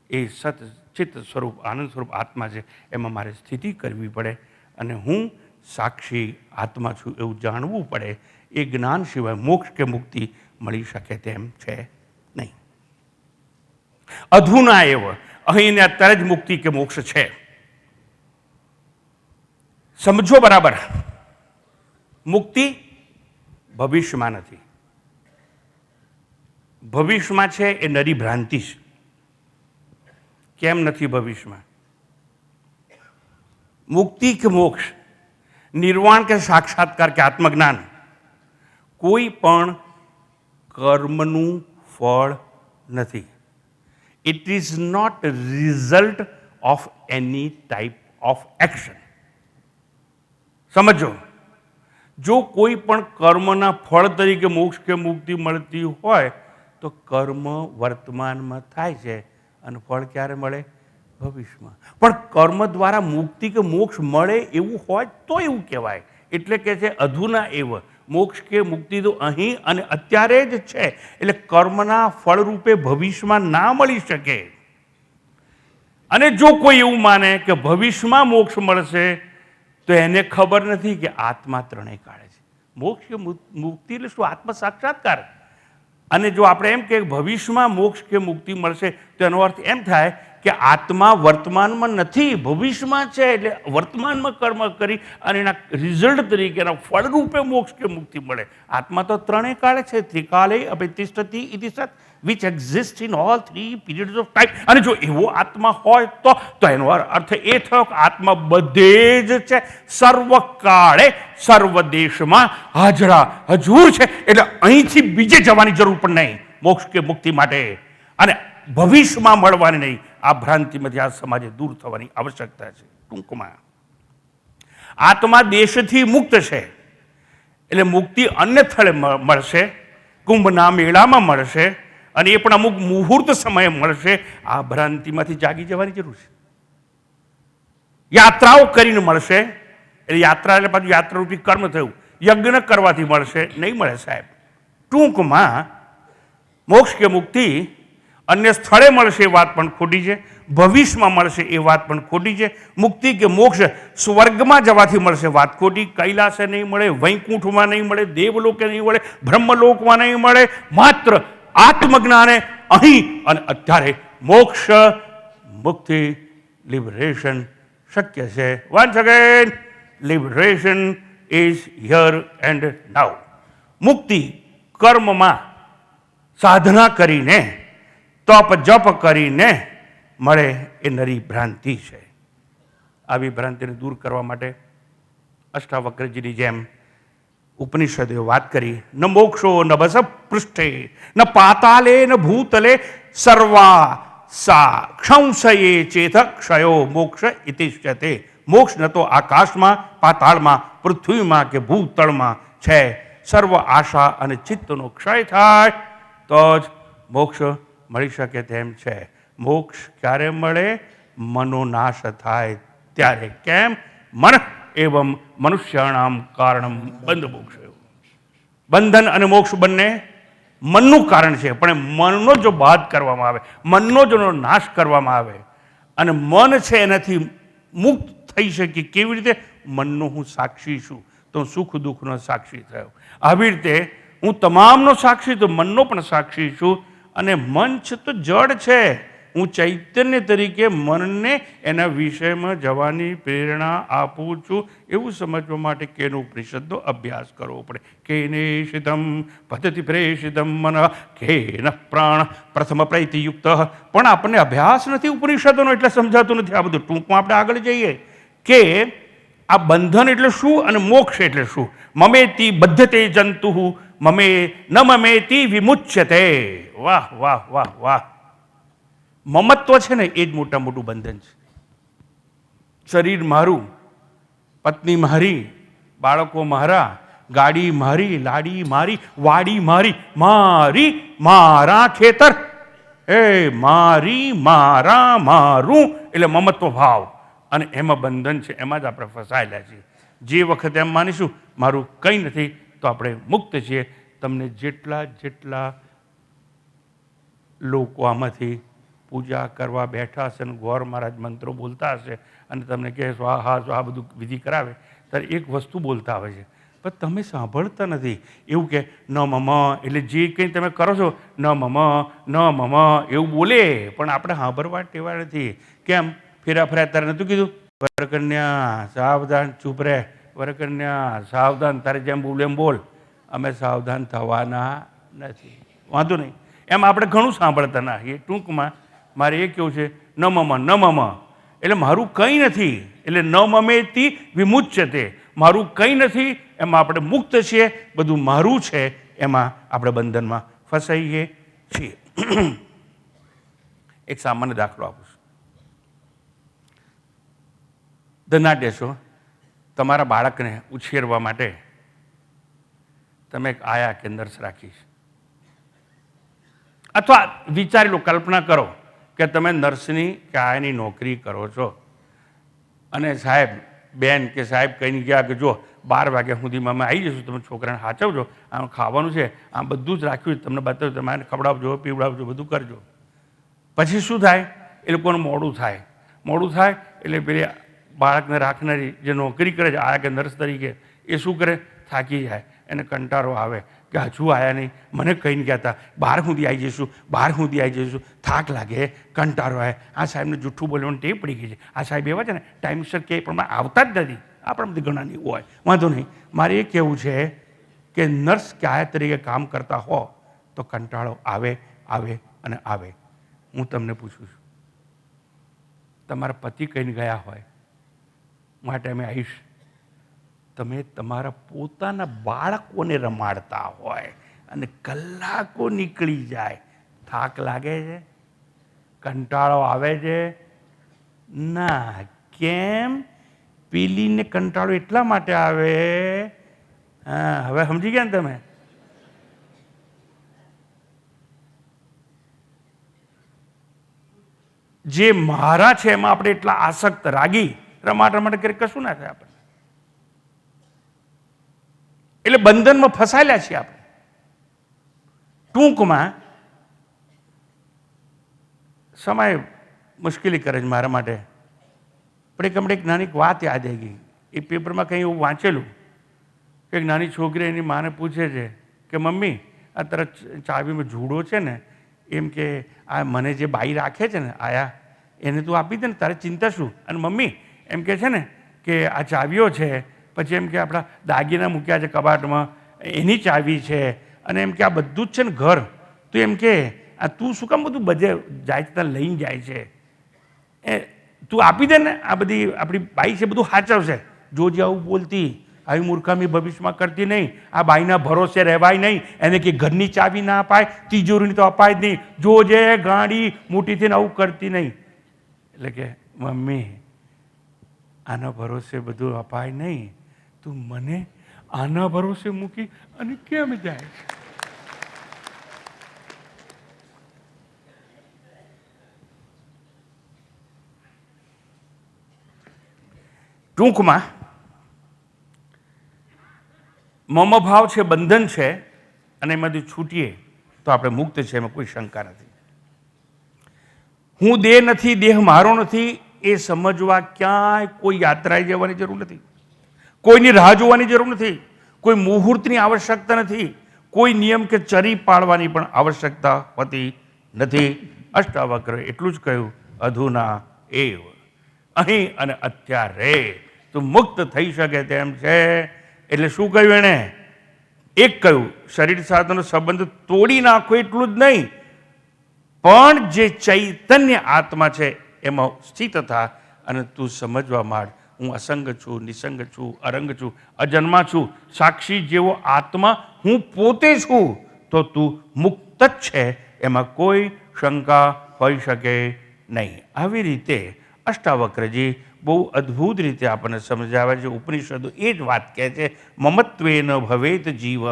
Speaker 1: એ સત ચિત્ત સ્વરૂપ આનંદ સ્વરૂપ આત્મા છે, એમાં મારે સ્થિતિ કરવી પડે અને હું સાક્ષી આત્મા છું એવું જાણવું પડે. એ જ્ઞાન સિવાય મોક્ષ કે મુક્તિ મળી શકે તેમ છે નહીં. અધુના એવ, અહીં ને અત્યારે જ મુક્તિ કે મોક્ષ છે. સમજો બરાબર. મુક્તિ ભવિષ્યમાં નથી. ભવિષ્યમાં છે એ નરી ભ્રાંતિ છે. કેમ નથી ભવિષ્યમાં? મુક્તિ કે મોક્ષ, નિર્વાણ કે સાક્ષાત્કાર કે આત્મજ્ઞાન કોઈ પણ કર્મનું ફળ નથી. It is not result of any type of action. સમજો, જો કોઈ પણ કર્મના ફળ તરીકે મોક્ષ કે મુક્તિ મળતી હોય તો કર્મ વર્તમાનમાં થાય છે અને ફળ ક્યારે મળે? ભવિષ્યમાં. પણ કર્મ દ્વારા મુક્તિ કે મોક્ષ મળે એવું હોય તો એવું કહેવાય. એટલે કે છે અધુના એવ, મોક્ષ કે મુક્તિ તો અહીં અને અત્યારે જ છે. એટલે કર્મના ફળ રૂપે ભવિષ્યમાં ના મળી શકે. અને જો કોઈ એવું માને કે ભવિષ્યમાં મોક્ષ મળશે તો એને ખબર નથી કે આત્મા ત્રણેય કાળે છે. મોક્ષ કે મુક્તિ એટલે શું? આત્મ સાક્ષાત્કાર. અને જો આપણે એમ કે ભવિષ્યમાં મોક્ષ કે મુક્તિ મળશે તો એનો અર્થ એમ થાય કે આત્મા વર્તમાનમાં નથી, ભવિષ્યમાં છે. એટલે વર્તમાનમાં કર્મ કરી અને એના રિઝલ્ટ તરીકે એના ફળ રૂપે મોક્ષ કે મુક્તિ મળે. આત્મા તો ત્રણેય કાળે છે. ત્રિકાલે અભિતિષ્ઠતિ ઇતિ સત, which exists in all three periods of time. અને જો એવો આત્મા હોય તો એનો અર્થ એ થયો કે આત્મા બધે જ છે, સર્વકાળે સર્વ દેશમાં હાજરા હજૂર છે. એટલે અહીંથી બીજે જવાની જરૂર પણ નહીં મોક્ષ કે મુક્તિ માટે, અને ભવિષ્યમાં મળવાની નહીં. આ ભ્રાંતિમાંથી આ સમાજે દૂર થવાની આવશ્યકતા છે. ટૂંકમાં આત્મા દેશથી મુક્ત છે એટલે મુક્તિ અન્ય સ્થળે મળશે, કુંભના મેળામાં મળશે, અને એ પણ અમુક મુહૂર્ત સમયે મળશે. આ ભ્રાંતિમાંથી જાગી જવાની જરૂર છે. યાત્રાઓ કરીને મળશે. એટલે યાત્રા એટલે પાછું યાત્રારૂપી કર્મ થયું. યજ્ઞ કરવાથી મળશે નહીં મળે સાહેબ. ટૂંકમાં મોક્ષ કે મુક્તિ અન્ય સ્થળે મળશે એ વાત પણ ખોટી છે, ભવિષ્યમાં મળશે એ વાત પણ ખોટી છે. મુક્તિ કે મોક્ષ સ્વર્ગમાં જવાથી મળશે વાત ખોટી. કૈલાસે નહીં મળે, વૈકુંઠમાં નહીં મળે, દેવલોકે નહીં મળે, બ્રહ્મલોકમાં નહીં મળે. માત્ર આત્મજ્ઞાને અહીં અને અત્યારે મોક્ષ મુક્તિ લિબરેશન શક્ય છે. Once again, liberation is here and નાઉ. મુક્તિ કર્મમાં સાધના કરીને, તપ જપ કરીને મળે એ નરી ભ્રાંતિ છે. આવી ભ્રાંતિને દૂર કરવા માટે અષ્ટાવક્રજીની જેમ ઉપનિષદોએ વાત કરી, ન મોક્ષો ન બસ પૃષ્ઠે ન પાતાલે ન ભૂતલે સર્વા સા ક્ષંસયે ચેત ક્ષયો મોક્ષ ઇતિષ્યતે. મોક્ષ ન તો આકાશમાં, પાતાળમાં, પૃથ્વીમાં કે ભૂતળમાં છે. સર્વ આશા અને ચિત્તનો ક્ષય થાય તો જ મોક્ષ મળી શકે તેમ છે. મોક્ષ ક્યારે મળે? મનોનાશ થાય ત્યારે. કેમ? મન એવં મનુષ્યાણામ કારણમ બંધ મોક્ષ. બંધન અને મોક્ષ બંને મનનું કારણ છે, પણ મનનો જો બાદ કરવામાં આવે, મનનો જો નાશ કરવામાં આવે અને મન છે એનાથી મુક્ત થઈ શકે. કેવી રીતે? મનનો હું સાક્ષી છું તો હું સુખ દુઃખનો સાક્ષી થયો. આવી રીતે હું તમામનો સાક્ષી તો મનનો પણ સાક્ષી છું. અને મન છે તો જડ છે, હું ચૈતન્ય તરીકે મનને એના વિષયમાં જવાની પ્રેરણા આપું છું. એવું સમજવા માટે કેનો ઉપનિષદનો અભ્યાસ કરવો પડે. કેનેષિતમ પદ્ધતિ પ્રેષિતમ મન કેન પ્રાણ પ્રથમ પ્રૈતિયુક્ત. પણ આપણને અભ્યાસ નથી ઉપનિષદોનો, એટલે સમજાતું નથી આ બધું. ટૂંકમાં આપણે આગળ જઈએ કે આ બંધન એટલે શું અને મોક્ષ એટલે શું. મમેતી બધ્ધતે જંતુ મમે ન મમેતી વિમુચ્યતે. વાહ વાહ વાહ વાહ. મમત્વ છે ને એ જ મોટા મોટું બંધન છે. શરીર મારું, પત્ની મારી, બાળકો મારા, ગાડી મારી, લાડી મારી, વાડી મારી, મારી મારા ખેતર, એ મારી મારા મારું, એટલે મમત્વ ભાવ. અને એમાં બંધન છે, એમાં જ આપણે ફસાયેલા છીએ. જે વખતે એમ માનીશું મારું કંઈ નથી તો આપણે મુક્ત છીએ. તમને જેટલા લોકો આમાંથી પૂજા કરવા બેઠા હશે અને ગોર મહારાજ મંત્રો બોલતા હશે અને તમને કહે સ્વાહા સ્વાહા બધું વિધિ કરાવે, ત્યારે એક વસ્તુ બોલતા આવે છે, પણ તમે સાંભળતા નથી. એવું કે ન મમ, એટલે જે કંઈ તમે કરો છો ન મમ ન મમ એવું બોલે, પણ આપણે સાંભળવા ટેવા નથી. કેમ? ફેરા ત્યારે નહોતું કીધું વરકન્યા સાવધાન, ચૂપ રહે, વરકન્યા સાવધાન, તારે જેમ બોલ એમ બોલ. અમે સાવધાન થવાના નથી. વાંધો નહીં, એમ આપણે ઘણું સાંભળતા ના. એ ટૂંકમાં મારે એ કેવું છે ન મમ ન મમ, એટલે મારું કંઈ નથી, એટલે ન મમેતી વિમુચ્યતે, મારું કંઈ નથી એમાં આપણે મુક્ત છીએ. બધું મારું છે એમાં આપણે બંધનમાં ફસાઈએ છીએ. એક સામાન્ય દાખલો આપું છું. ધનાઢ્ય છો, તમારા બાળકને ઉછેરવા માટે તમે એક આયા કે નર્સ રાખીશ, અથવા વિચારી લો, કલ્પના કરો કે તમે નર્સની કે આયાની નોકરી કરો છો અને સાહેબ બેન કે સાહેબ કહીને ગયા કે જો 12 વાગ્યા સુધીમાં અમે આવી જઈશું, તમે છોકરાને સાચવજો, આમ ખાવાનું છે, આમ બધું જ રાખ્યું છે, તમને બતાવ્યું, તમે આને ખવડાવજો પીવડાવજો બધું કરજો. પછી શું થાય? એ લોકોને મોડું થાય એટલે પેલી બાળકને રાખનારી જે નોકરી કરે છે આયા કે નર્સ તરીકે, એ શું કરે? થાકી જાય, એને કંટાળો આવે કે હજુ આયા નહીં, મને કહીને ગયા હતા 12 સુધી આવી જઈશું, થાક લાગે, કંટાળો આવે. આ સાહેબને જૂઠું બોલવાનું ટેવ પડી ગઈ છે. આ સાહેબ એવા છે ને ટાઈમસર કે પણ આવતા જ નથી. આપણા બધી ઘણા નહીં હોય, વાંધો નહીં. મારે એ કહેવું છે કે નર્સ કે આયા તરીકે કામ કરતા હો તો કંટાળો આવે અને આવે. હું તમને પૂછું છું, તમારા પતિ કહીને ગયા હોય માટે અમે આવીશ, તમે તમારા પોતાના બાળકોને રમાડતા હોય અને કલાકો નીકળી જાય, થાક લાગે છે? કંટાળો આવે છે? ના. કેમ? પેલીને કંટાળો એટલા માટે આવે, હા હવે સમજી ગયા ને તમે? જે મારા છે એમાં આપણે એટલા આસક્ત, રાગી, રમાટ કરી કશું ના થાય આપણે. એટલે બંધનમાં ફસાયેલા છીએ આપણે. ટૂંકમાં સમય મુશ્કેલી કરે છે મારા માટે, પણ હમણાં એક નાની વાત યાદ આવી ગઈ. એ પેપરમાં કંઈ એવું વાંચેલું કે એક નાની છોકરી એની માને પૂછે છે કે મમ્મી આ તારા ચાવીમાં જુડો છે ને, એમ કે આ મને જે બાઈ રાખે છે ને આયા, એને તું આપી દે ને, તારે ચિંતા શું? અને મમ્મી એમ કે છે ને કે આ ચાવીઓ છે, પછી એમ કે આપણા દાગીના મૂક્યા છે કબાટમાં એની ચાવી છે, અને એમ કે આ બધું જ છે ને ઘર, તો એમ કે આ તું શું કામ બધું બધે જાય છે, ત્યાં લઈને જાય છે, એ તું આપી દે ને, આ બધી આપણી બાઈ છે બધું સાચવશે. જોજે આવું બોલતી, આવી મૂર્ખામી ભવિષ્યમાં કરતી નહીં. આ બાઈના ભરોસે રહેવાય નહીં. એને કે ઘરની ચાવી ના અપાય, તિજોરીની તો અપાય જ નહીં. જોજે ગાડી મોટી થઈને આવું કરતી નહીં. એટલે કે મમ્મી આના ભરોસે બધું અપાય નહીં, તું મને આના ભરોસે મૂકી અને કેમ જાય? ટૂંકમાં મમ ભાવ છે બંધન છે અને એમાંથી છૂટીએ તો આપણે મુક્ત છે, એમાં કોઈ શંકા નથી. હું દેહ નથી, દેહ મારો નથી, એ સમજવા ક્યાંય કોઈ યાત્રાએ જવાની જરૂર નથી, કોઈની રાહ જોવાની જરૂર નથી, કોઈ મુહૂર્તની આવશ્યકતા નથી, કોઈ નિયમ કે ચરી પાળવાની પણ આવશ્યકતા હોતી નથી. અષ્ટાવક્રએ એટલું જ કહ્યું, અધુના એવ, અહીં અને અત્યારે તું મુક્ત થઈ શકે તેમ છે. એટલે શું કહ્યું એણે? એક કહ્યું શરીર સાથેનો સંબંધ તોડી નાખો એટલું જ નહીં, પણ જે ચૈતન્ય આત્મા છે એમાં સ્થિત થા અને તું સમજવા માંડ, હું અસંગ છું, નિસંગ છું, અરંગ છું, અજન્મા છું, સાક્ષી જેવો આત્મા હું પોતે છું, તો તું મુક્ત જ છે, એમાં કોઈ શંકા હોઈ શકે નહીં. આવી રીતે અષ્ટાવક્રજી બહુ અદ્ભુત રીતે આપણને સમજાવે છે. ઉપનિષદો એ જ વાત કહે છે, મમત્વેન ભવેત જીવ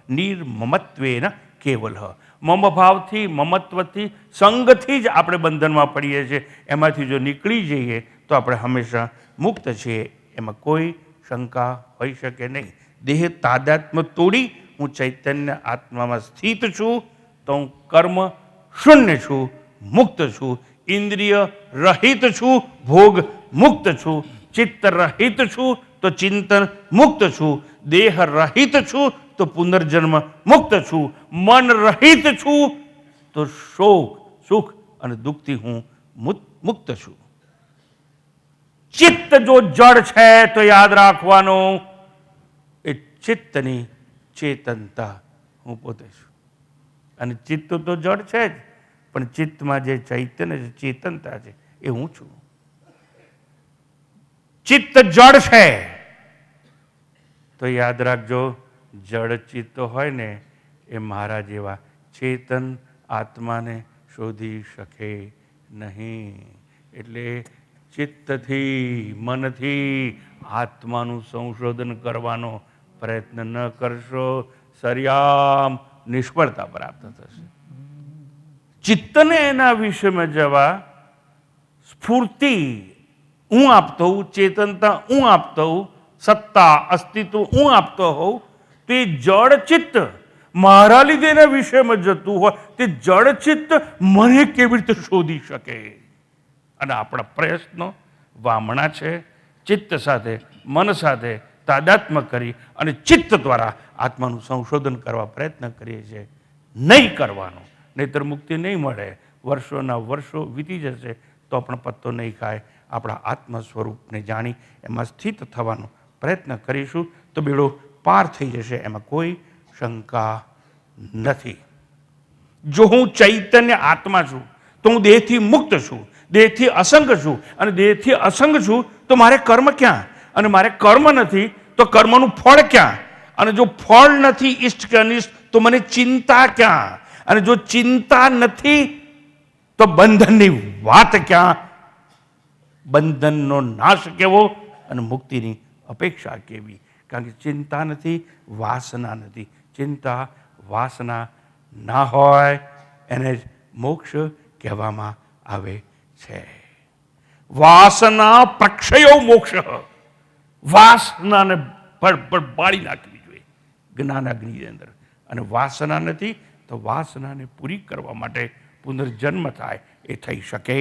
Speaker 1: નિર્મમત્વેન કેવલ. મમ ભાવથી, મમત્વથી, સંગથી જ આપણે બંધનમાં પડીએ છીએ. એમાંથી જો નીકળી જઈએ તો આપણે હંમેશા મુક્ત છીએ, એમાં કોઈ શંકા હોઈ શકે નહીં. દેહ તાદાત્મ્ય તોડી હું ચૈતન્ય આત્મામાં સ્થિત છું, તો હું કર્મ શૂન્ય છું, મુક્ત છું. ઇન્દ્રિય રહિત છું, ભોગ મુક્ત છું. ચિત્ત રહિત છું તો ચિંતન મુક્ત છું. દેહ રહિત છું તો પુનર્જન્મ મુક્ત છું. મન રહિત છું તો શોક, સુખ અને દુઃખથી હું મુક્ત છું. ચિત્ત જો જડ છે તો યાદ રાખવાનું, એ ચિત્તની ચેતનતા હું પોતે છું. અને ચિત્ત તો જડ છે જ, પણ ચિત્તમાં જે ચૈતન્ય છે, ચેતનતા છે, એ હું છું. ચિત્ત જડ છે તો યાદ રાખજો, જડ ચિત્ત હોય ને એ મારા જેવા ચેતન આત્માને શોધી શકે નહીં. એટલે ચિત્તથી, મનથી આત્માનું સંશોધન કરવાનો પ્રયત્ન ન કરશો, સરિયામ નિષ્ફળતા પ્રાપ્ત થશે. ચિત્તને એના વિષયમાં જવા સ્ફૂર્તિ હું આપતો હોઉં, ચેતનતા હું આપતો હોઉં, સત્તા અસ્તિત્વ હું આપતો હોઉં, તો એ જડ ચિત્ત મારા લીધે એના વિષયમાં જતું હોય, તે જડ ચિત્ત મને કેવી રીતે શોધી શકે? અને આપણા પ્રયત્નો વામણા છે, ચિત્ત સાથે, મન સાથે તાદાત્મ્ય કરી અને ચિત્ત દ્વારા આત્માનું સંશોધન કરવા પ્રયત્ન કરીએ છીએ. નહીં કરવાનો, નહીંતર મુક્તિ નહીં મળે. વર્ષોના વર્ષો વીતી જશે તો પણ પત્તો નહીં ખાય. આપણા આત્મ સ્વરૂપને જાણી એમાં સ્થિત થવાનો પ્રયત્ન કરીશું તો બેડો પાર થઈ જશે, એમાં કોઈ શંકા નથી. જો હું ચૈતન્ય આત્મા છું તો હું દેહથી મુક્ત છું, દેહથી અસંગ છું, અને દેહથી અસંગ છું તો મારે કર્મ ક્યાં? અને મારે કર્મ નથી તો કર્મનું ફળ ક્યાં? અને જો ફળ નથી ઇષ્ટ કે અનિષ્ટ તો મને ચિંતા ક્યાં? અને જો ચિંતા નથી તો બંધનની વાત ક્યાં? બંધનનો નાશ કેવો અને મુક્તિની અપેક્ષા કેવી? કારણ કે ચિંતા નથી, વાસના નથી. ચિંતા વાસના ના હોય એને જ મોક્ષ કહેવામાં આવે છે. વાસના પ્રક્ષયો મોક્ષ. વાસનાને બાળી નાખવી જોઈએ જ્ઞાનાગ્નિની અંદર. અને વાસના નથી તો વાસનાને પૂરી કરવા માટે પુનર્જન્મ થાય એ થઈ શકે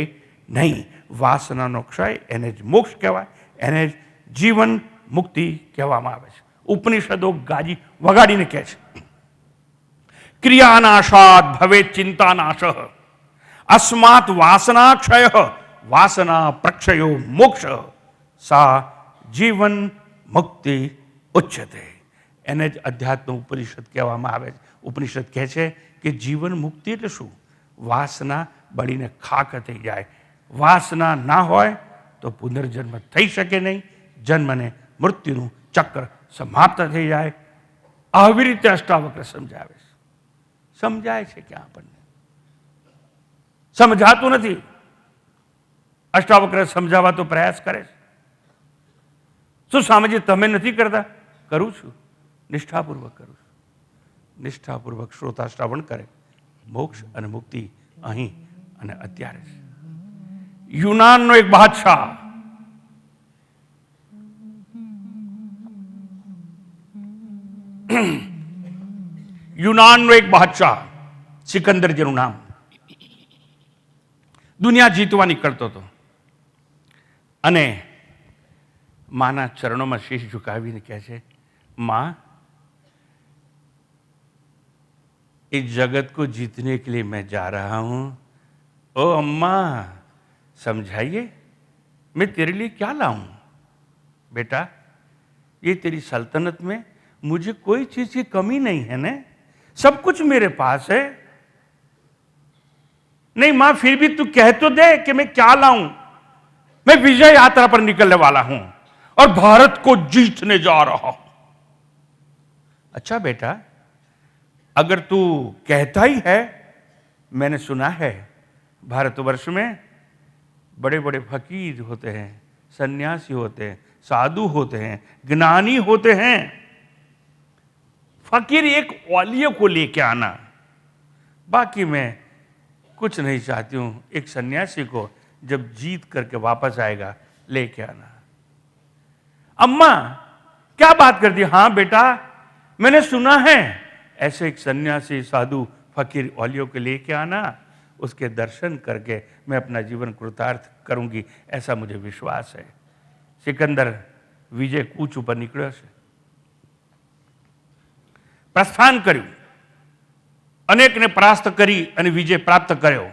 Speaker 1: નહીં. વાસનાનો ક્ષય એને જ મોક્ષ કહેવાય, એને જ જીવન મુક્તિ કહેવામાં આવે છે. ઉપનિષદો ગાજી વગાડીને કહે છે, ક્રિયાનાશાત ભવે ચિંતાનાશ, અસ્માત વાસના ક્ષય વાસના પ્રક્ષયો મોક્ષ, સા જીવન મુક્તિ ઉચ્યતે. એને જ અધ્યાત્મ ઉપનિષદ કહેવામાં આવે છે. ઉપનિષદ કહે છે કે જીવન મુક્તિ એટલે શું? વાસના બળીને ખાક થઈ જાય. વાસના ના હોય તો પુનર્જન્મ થઈ શકે નહીં, જન્મને મૃત્યુનું ચક્ર સમાપ્ત થઈ જાય. આવી રીતે અષ્ટાવક્ર સમજાવે છે. સમજાય છે કે આપણને સમજાતું નથી. અષ્ટાવક્ર સમજાવવા તો પ્રયાસ કરે છે. શું સ્વામીજી તમે નથી કરતા? કરું છું, નિષ્ઠાપૂર્વક કરું છું. નિષ્ઠાપૂર્વક શ્રોતા શ્રવણ કરે, મોક્ષ અને મુક્તિ અહીં અને અત્યારે છે. યુનાનનો એક બાદશાહ યુનાનનો એક બાદશાહ સિકંદર જેનું નામ, દુનિયા જીતવા નીકળતો હતો અને માના ચરણોમાં શીશ ઝુકાવીને કહે છે, माँ इस जगत को जीतने के लिए मैं जा रहा हूं, ओ अम्मा समझाइए मैं तेरे लिए क्या लाऊं? बेटा ये तेरी सल्तनत में मुझे कोई चीज की कमी नहीं है ना, सब कुछ मेरे पास है। नहीं मां फिर भी तू कह तो दे कि मैं क्या लाऊं। मैं विजय यात्रा पर निकलने वाला हूं और भारत को जीतने जा रहा हूं। अच्छा बेटा अगर तू कहता ही है, मैंने सुना है भारतवर्ष में बड़े बड़े फकीर होते हैं, सन्यासी होते हैं, साधु होते हैं, ज्ञानी होते हैं। फकीर एक औलिया को लेके आना, बाकी मैं कुछ नहीं चाहती हूं, एक सन्यासी को जब जीत करके वापस आएगा लेके आना। अम्मा क्या बात कर दी? हाँ बेटा मैंने सुना है ऐसे एक सन्यासी साधु फकीर औलियों के लेके आना, उसके दर्शन करके मैं अपना जीवन कृतार्थ करूंगी, ऐसा मुझे विश्वास है। सिकंदर विजय कूच ઉપર નીકળ્યો છે, પ્રસ્થાન કર્યું, અનેકને પરાસ્ત કરી અને વિજય પ્રાપ્ત કર્યો।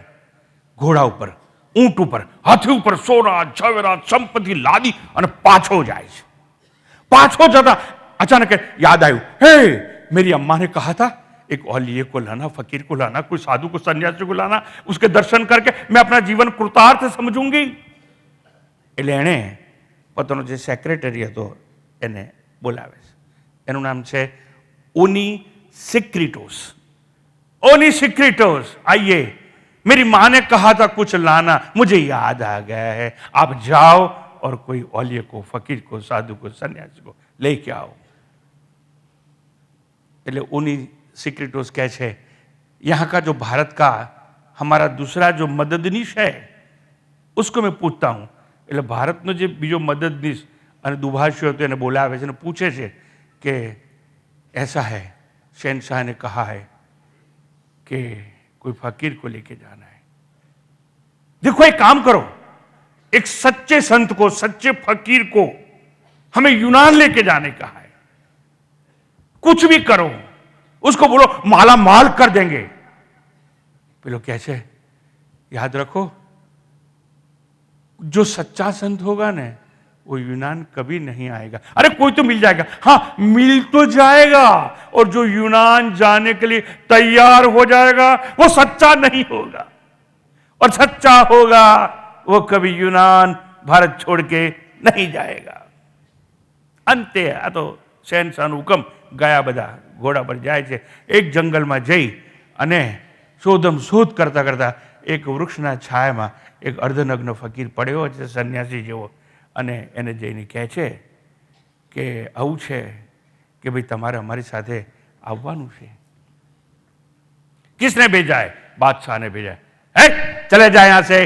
Speaker 1: ઘોડા ઉપર, ઊંટ ઉપર, હાથી ઉપર સોના ઝવેરાત સંપત્તિ લાદી અને પાછો જાય છે। પાછો જતા अचानक याद आयु, हे मेरी अम्मा ने कहा था एक औलिये को लाना, फकीर को लाना, कोई साधु को सन्यासी को लाना, उसके दर्शन करके मैं अपना जीवन कृतार्थ समझूंगी। એટલે એણે પોતાનો જે સેક્રેટરી હતો એને બોલાવે છે, એનું નામ છે ओनी सिक्रिटोस। ओनी सिक्रिटोस आइए, मेरी मां ने कहा था कुछ लाना, मुझे याद आ गया है, आप जाओ और कोई औलिये को, फकीर को, साधु को, सन्यासी को लेके आओ। એટલે ओनी सिक्रिटोस कहे छे यहाँ का जो भारत का हमारा दूसरा जो मददनीश है उसको मैं पूछता हूँ। એટલે ભારતનો જે બીજો મદદનીશ અને દુભાષીઓ હતો એને બોલાવે છે અને પૂછે છે કે ऐसा है शहनशाह ने कहा है कि कोई फकीर को लेके जाना है। देखो एक काम करो, एक सच्चे संत को, सच्चे फकीर को हमें यूनान लेके जाने का है, कुछ भी करो, उसको बोलो माला माल कर देंगे। पेलो कैसे? याद रखो जो सच्चा संत होगा ना वो यूनान कभी नहीं आएगा। अरे कोई तो मिल जाएगा, हाँ मिल तो जाएगा, और जो यूनान जाने के लिए तैयार हो जाएगा वो सच्चा नहीं होगा, और सच्चा होगा वो कभी यूनान भारत छोड़ के नहीं जाएगा। अंते आ तो शहनशाहનો હુકમ, ગયા બધા ઘોડા પર જાય છે। એક જંગલમાં જઈ અને શોધમ શોધ કરતા કરતા એક વૃક્ષના છાયામાં એક અર્ધનગ્ન ફકીર પડ્યો છે, સન્યાસી જેવો, અને એને જઈને કહે છે કે આવું છે કે ભાઈ તમારે અમારી સાથે આવવાનું છે। किसने भेजा है? बादशाह ने भेजा है। चले जाए यहाँ से,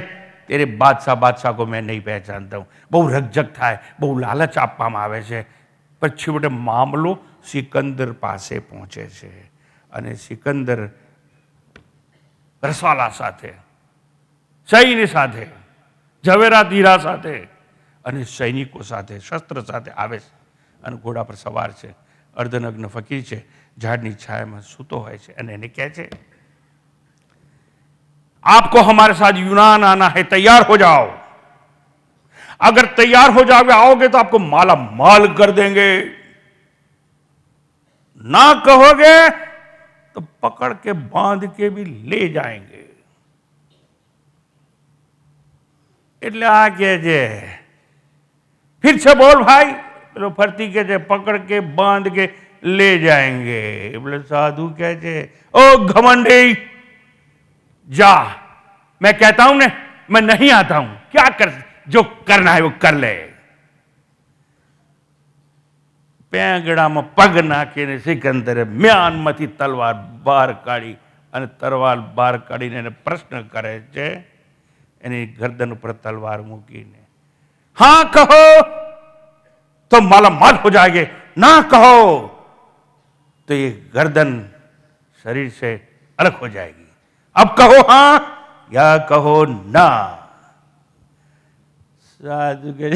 Speaker 1: तेरे बादशाह को मैं नहीं पहचानता हूँ। बहु रकझक થાય, बहु लालच આપવામાં આવે છે। પછી વડે મામલો સિકંદર પાસે પહોંચે છે અને સિકંદર રસવાલા સાથે, સૈન્ય સાથે, ઝવેરાત હીરા સાથે અને સૈનિકો સાથે, શસ્ત્ર સાથે આવે છે અને ઘોડા પર સવાર છે। અર્ધનગ્ન ફકીર છે, ઝાડની છાયામાં સૂતો હોય છે અને એને કહે છે आपको हमारे साथ यूनान आना है, तैयार हो जाओ। अगर तैयार हो जाओगे, आओगे तो आपको माला माल कर देंगे, ना कहोगे तो पकड़ के बांध के भी ले जाएंगे। એટલે આ કે છે, फिर से बोल भाई। પેલો ફરતી કે છે પકड़ के बांध के ले जाएंगे। बोले साधु कहे છે ओ घमंडी जा, मैं कहता हूं ने मैं नहीं आता हूं, क्या कर, जो करना है वो कर ले। પેંગડામાં પગ નાખીને સિકંદરે મ્યાનમાંથી તલવાર બહાર કાઢી અને તલવાર બહાર કાઢીને એને પ્રશ્ન કરે છે, એની ગરદન ઉપર તલવાર મૂકીને, हाँ कहो तो माला माल हो जाएंगे, ना कहो तो ये गर्दन शरीर से अलग हो जाएगी। अब कहो हाँ या कहो ना। साधु के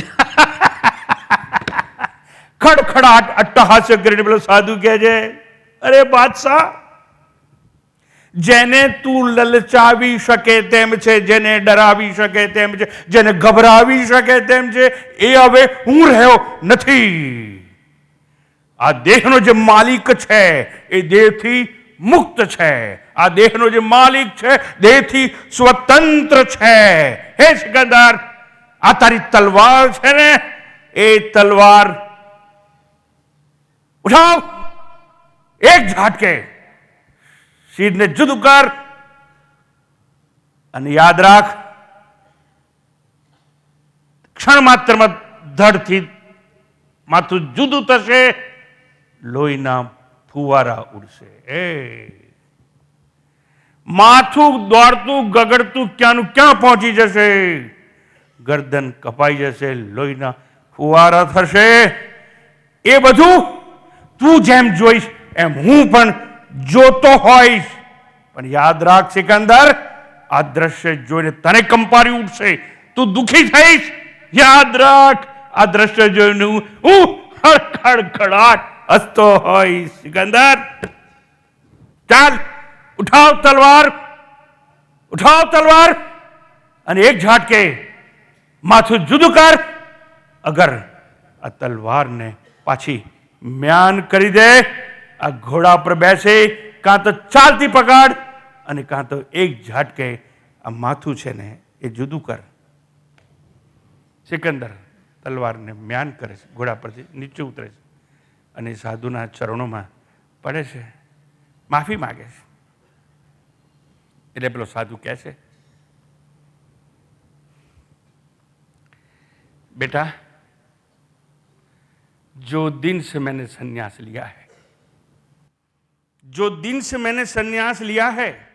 Speaker 1: खड़खड़ाट अट्टहास्य કરીને પેલો સાધુ કહે છે, અરે બાદશાહ, જેને તું લલચાવી શકે તેમ છે, જેને ડરાવી શકે તેમ છે, જેને ગભરાવી શકે તેમ છે, એ હવે હું રહ્યો નથી. આ દેહનો જે માલિક છે એ દેહથી મુક્ત છે. આ દેહનો જે માલિક છે દેહથી સ્વતંત્ર છે. હે સિકંદર, આ તારી તલવાર છે ને, એ તલવાર ઉઠાવ, એક ઝાટકે શિરને જુદું કર અને યાદ રાખ, ક્ષણ માત્રમાં ધડથી માથું જુદું થશે, લોહીના ફુવારા ઉડશે. એ માથું દોડતું ગગડતું ક્યાંનું ક્યાં પહોંચી જશે, ગરદન કપાઈ જશે, લોહીના ફુવારા થશે. એ બધું તું જેમ જોઈશ એમ હું પણ જોતો હોઈશ. પણ યાદ રાખ સિકંદર, આ દ્રશ્ય જોઈને તને કંપારી ઉઠશે, તું દુઃખી થઈશ. યાદ રાખ, આ દ્રશ્ય જોઈને હું ખડખડાટ હસતો હોઈશ. સિકંદર, ચાલ, ઉઠાવ તલવાર, ઉઠાવ તલવાર અને એક ઝાટકે માથું જુદું કર. અગર આ તલવારને પાછી મ્યાન કરી દે, આ ઘોડા પર બેસે, કાં તો ચાલતી પકડ અને કાં તો એક ઝાટકે આ માથું છે ને એ જુદું કર. સિકંદર તલવારને મ્યાન કરે છે, ઘોડા પરથી નીચે ઉતરે છે અને સાધુના ચરણોમાં પડે છે, માફી માગે છે. એટલે પેલો સાધુ કહે છે, बेटा, जो दिन से मैंने संन्यास लिया है, जो दिन से मैंने संन्यास लिया है,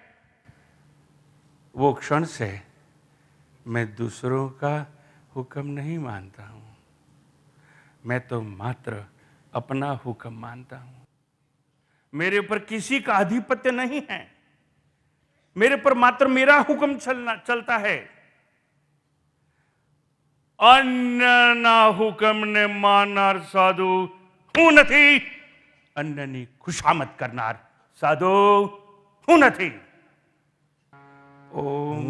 Speaker 1: वो क्षण से मैं दूसरों का हुक्म नहीं मानता हूं. मैं तो मात्र अपना हुक्म मानता हूं. मेरे ऊपर किसी का आधिपत्य नहीं है, मेरे पर मात्र मेरा हुक्म चलता है. અન્યના હુકમને માનનાર સાધુ હું નથી. અન્યની ખુશામત કરનાર સાધુ હું નથી. ઓમ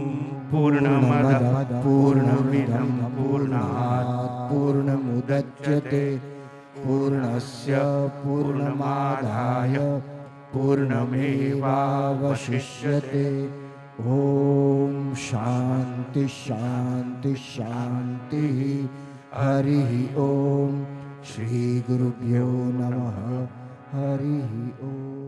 Speaker 1: પૂર્ણમદ પૂર્ણમિદં પૂર્ણાત
Speaker 2: પૂર્ણમુદચ્યતે પૂર્ણસ્ય પૂર્ણમાદાય પૂર્ણમેવાવશિષ્યતે. ઓમ શાંતિ શાંતિ શાંતિ. હરિ ઓમ. શ્રી ગુરુભ્યો નમઃ. હરિ ઓમ.